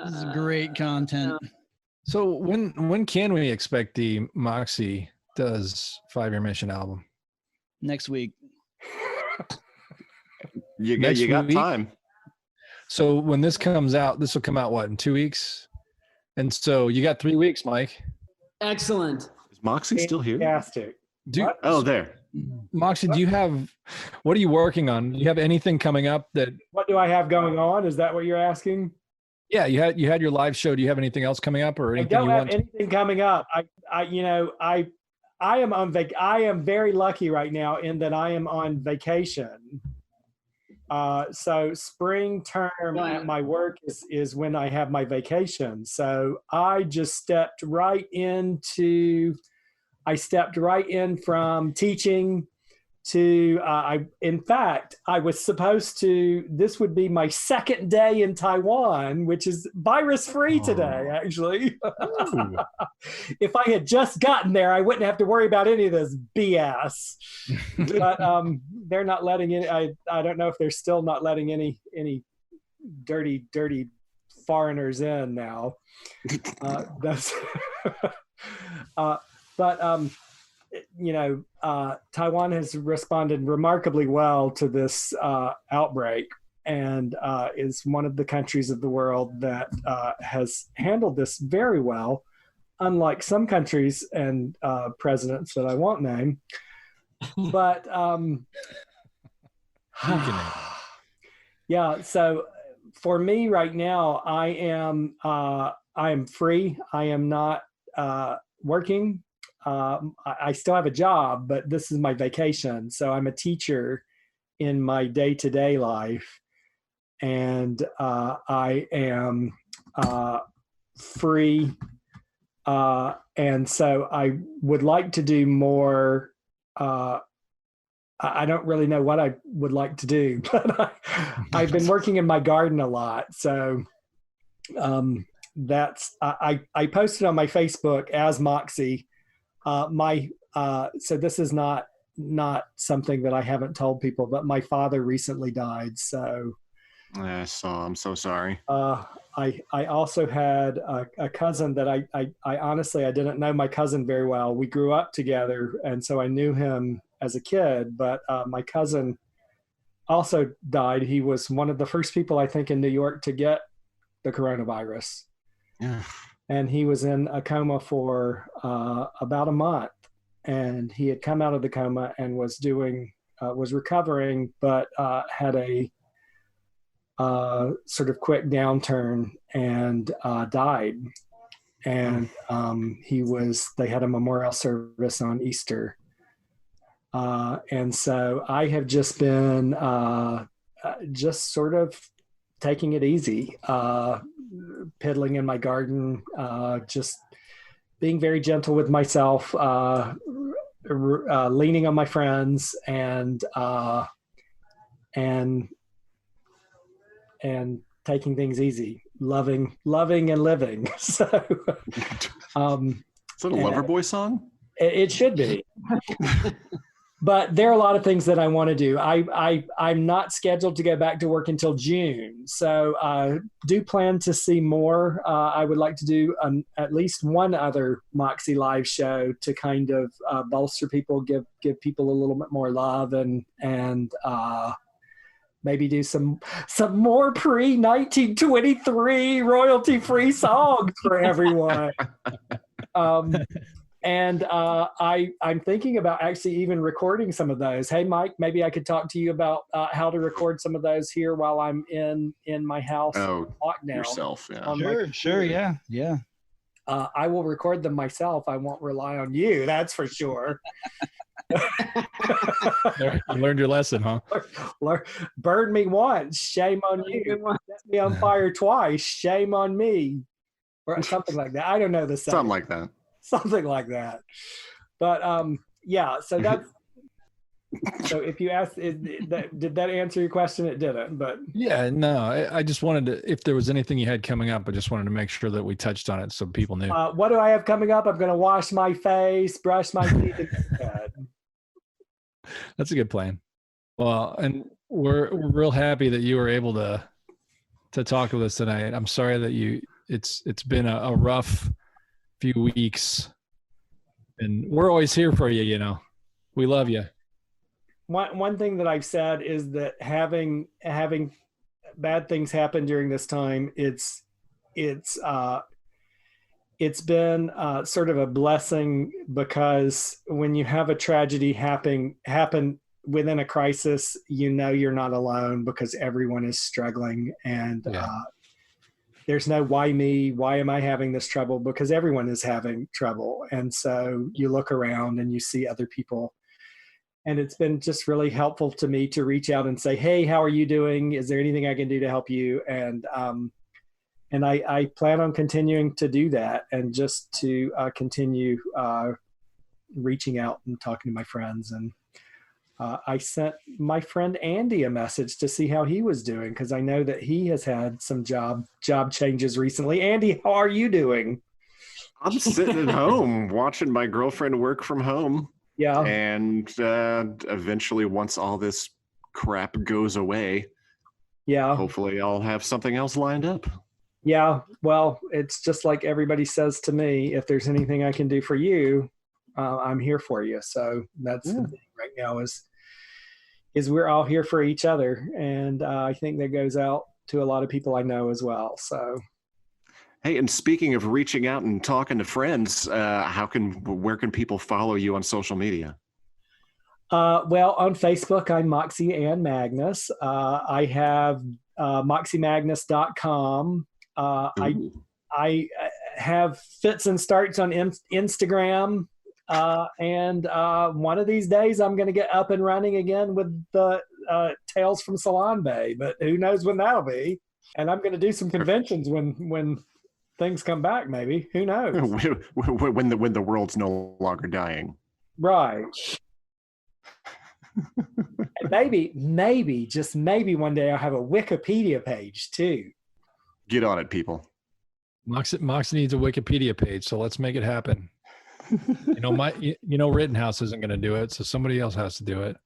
[SPEAKER 7] This is great content.
[SPEAKER 5] So when can we expect the Moxie Does 5-Year Mission album?
[SPEAKER 7] Next week.
[SPEAKER 8] You
[SPEAKER 5] Next
[SPEAKER 8] got
[SPEAKER 5] week?
[SPEAKER 8] time.
[SPEAKER 5] So when this comes out, this will come out what, in 2 weeks? And so you got 3 weeks, Mike.
[SPEAKER 6] Excellent.
[SPEAKER 8] Is Moxie still here?
[SPEAKER 4] Fantastic.
[SPEAKER 8] Oh, there.
[SPEAKER 5] Moxie, what are you working on? Do you have anything coming up that?
[SPEAKER 4] What do I have going on? Is that what you're asking?
[SPEAKER 5] Yeah, you had your live show. Do you have anything else coming up or anything
[SPEAKER 4] I don't
[SPEAKER 5] you
[SPEAKER 4] have
[SPEAKER 5] want?
[SPEAKER 4] anything coming up. I am on I am very lucky right now in that I am on vacation. So spring term at my work is when I have my vacation. So I just stepped right in from teaching to, in fact, I was supposed to, this would be my second day in Taiwan, which is virus free today, actually. If I had just gotten there, I wouldn't have to worry about any of this BS. But they're not letting it, I don't know if they're still not letting any dirty foreigners in now. Taiwan has responded remarkably well to this outbreak and is one of the countries of the world that has handled this very well. unlike some countries and presidents that I won't name. But yeah, so for me right now, I am free. I am not working. I still have a job, but this is my vacation. So I'm a teacher in my day-to-day life, and I am free. And so I would like to do more. I don't really know what I would like to do, but I've been working in my garden a lot. So I posted on my Facebook as Moxie. So this is not something that I haven't told people, but my father recently died. So
[SPEAKER 8] I saw. I'm so sorry.
[SPEAKER 4] I also had a cousin that I honestly, I didn't know my cousin very well. We grew up together, and so I knew him as a kid, but my cousin also died. He was one of the first people, I think, in New York to get the coronavirus.
[SPEAKER 8] Yeah.
[SPEAKER 4] And he was in a coma for about a month, and he had come out of the coma and was recovering, but had a sort of quick downturn and died. And they had a memorial service on Easter. And so I have just been just sort of taking it easy, piddling in my garden, just being very gentle with myself, leaning on my friends, and taking things easy, loving and living. So,
[SPEAKER 8] is that a Loverboy song?
[SPEAKER 4] It should be. But there are a lot of things that I want to do. I'm not scheduled to go back to work until June. So do plan to see more. I would like to do at least one other Moxie live show to kind of bolster people, give people a little bit more love, and maybe do some more pre-1923 royalty-free songs for everyone. And I'm thinking about actually even recording some of those. Hey, Mike, maybe I could talk to you about how to record some of those here while I'm in my house.
[SPEAKER 8] Oh,
[SPEAKER 4] lockdown
[SPEAKER 8] yourself, yeah.
[SPEAKER 7] Sure, yeah.
[SPEAKER 4] I will record them myself. I won't rely on you, that's for sure.
[SPEAKER 5] You learned your lesson, huh?
[SPEAKER 4] Burn me once, shame on you. Set me on fire twice, shame on me. Or something like that. I don't know the
[SPEAKER 8] Something like that.
[SPEAKER 4] Something like that. But yeah, so that's so if you asked, did that answer your question? It didn't, but
[SPEAKER 5] yeah, no, I just wanted to, if there was anything you had coming up, I just wanted to make sure that we touched on it so people knew.
[SPEAKER 4] What do I have coming up? I'm going to wash my face, brush my teeth, and go to bed.
[SPEAKER 5] That's a good plan. Well, and we're real happy that you were able to talk with us tonight. I'm sorry that it's been a rough few weeks, and we're always here for you. You know, we love you.
[SPEAKER 4] One thing that I've said is that having bad things happen during this time, it's been sort of a blessing, because when you have a tragedy happen within a crisis, you know you're not alone, because everyone is struggling, and there's no why me, why am I having this trouble, because everyone is having trouble. And so you look around and you see other people. And it's been just really helpful to me to reach out and say, hey, how are you doing? Is there anything I can do to help you? And I plan on continuing to do that, and just to continue reaching out and talking to my friends. And I sent my friend Andy a message to see how he was doing, because I know that he has had some job changes recently. Andy, how are you doing?
[SPEAKER 8] I'm sitting at home watching my girlfriend work from home.
[SPEAKER 4] Yeah.
[SPEAKER 8] And eventually, once all this crap goes away, hopefully I'll have something else lined up.
[SPEAKER 4] Yeah. Well, it's just like everybody says to me, if there's anything I can do for you, I'm here for you. So that's the thing right now is we're all here for each other. And I think that goes out to a lot of people I know as well. So,
[SPEAKER 8] Hey, and speaking of reaching out and talking to friends, where can people follow you on social media?
[SPEAKER 4] Well, on Facebook, I'm Moxie Ann Magnus. I have moxiemagnus.com. I have fits and starts on Instagram. And one of these days, I'm going to get up and running again with the Tales from Salon Bay, but who knows when that'll be. And I'm going to do some conventions when things come back, maybe. Who knows?
[SPEAKER 8] when the world's no longer dying.
[SPEAKER 4] Right. And maybe, just maybe one day I'll have a Wikipedia page too.
[SPEAKER 8] Get on it, people.
[SPEAKER 5] Moxie needs a Wikipedia page, so let's make it happen. Rittenhouse isn't going to do it, so somebody else has to do it.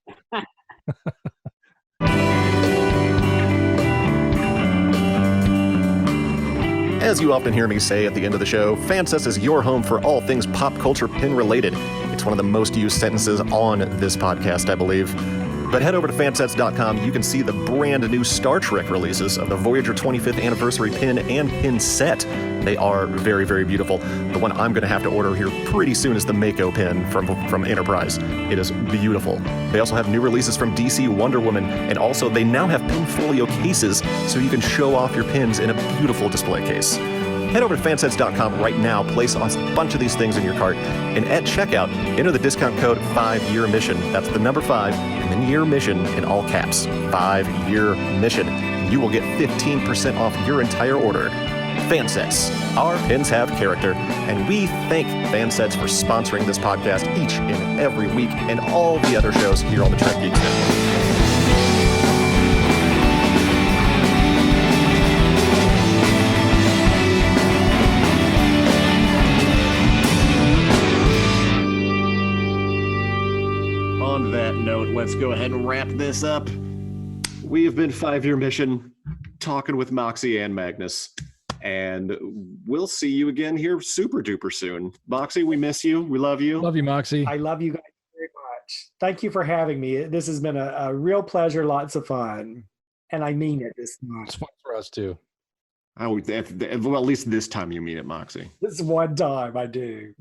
[SPEAKER 2] As you often hear me say at the end of the show, Fansets is your home for all things pop culture pin related. It's one of the most used sentences on this podcast, I believe. But head over to fansets.com. You can see the brand new Star Trek releases of the Voyager 25th anniversary pin and pin set. They are very, very beautiful. The one I'm going to have to order here pretty soon is the Mako pin from Enterprise. It is beautiful. They also have new releases from DC Wonder Woman, and also they now have pinfolio cases so you can show off your pins in a beautiful display case. Head over to fansets.com right now, place a bunch of these things in your cart, and at checkout, enter the discount code 5-Year Mission. That's the number 5 and then year mission in all caps. 5-Year Mission. You will get 15% off your entire order. Fansets. Our pins have character, and we thank Fansets for sponsoring this podcast each and every week and all the other shows here on the Trek Geeks Network.
[SPEAKER 8] On that note, let's go ahead and wrap this up. We have been 5-Year Mission, talking with Moxie Ann Magnus. And we'll see you again here super duper soon. Moxie, we miss you. We love you.
[SPEAKER 5] Love you, Moxie.
[SPEAKER 4] I love you guys very much. Thank you for having me. This has been a real pleasure, lots of fun. And I mean it this time.
[SPEAKER 5] It's fun for us too.
[SPEAKER 8] Well, at least this time you mean it, Moxie.
[SPEAKER 4] This one time I do.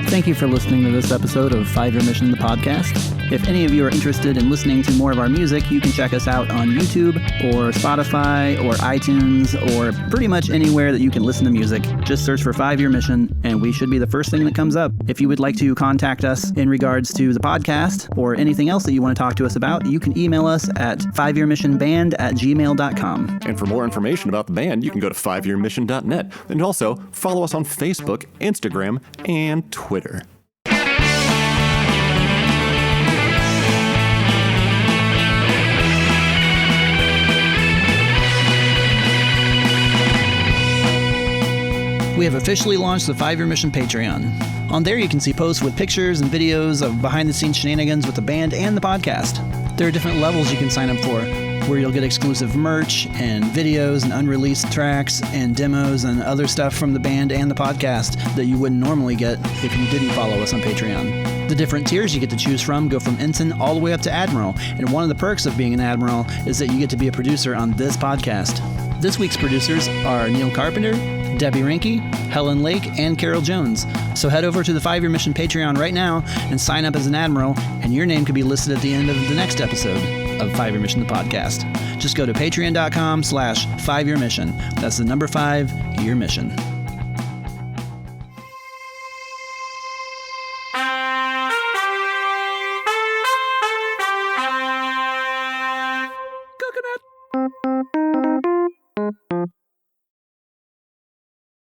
[SPEAKER 7] Thank you for listening to this episode of 5-Year Mission, the podcast. If any of you are interested in listening to more of our music, you can check us out on YouTube or Spotify or iTunes or pretty much anywhere that you can listen to music. Just search for 5-Year Mission and we should be the first thing that comes up. If you would like to contact us in regards to the podcast or anything else that you want to talk to us about, you can email us at 5yearmissionband@gmail.com.
[SPEAKER 2] And for more information about the band, you can go to 5yearmission.net. And also follow us on Facebook, Instagram, and Twitter.
[SPEAKER 7] We have officially launched the 5-Year Mission Patreon. On there you can see posts with pictures and videos of behind-the-scenes shenanigans with the band and the podcast. There are different levels you can sign up for, where you'll get exclusive merch and videos and unreleased tracks and demos and other stuff from the band and the podcast that you wouldn't normally get if you didn't follow us on Patreon. The different tiers you get to choose from go from ensign all the way up to admiral, and one of the perks of being an admiral is that you get to be a producer on this podcast. This week's producers are Neil Carpenter, Debbie Rinke, Helen Lake, and Carol Jones. So head over to the 5-Year Mission Patreon right now and sign up as an admiral, and your name could be listed at the end of the next episode of 5-Year Mission, the podcast. Just go to patreon.com/5-Year Mission. That's the number 5-Year Mission.
[SPEAKER 5] Coconut.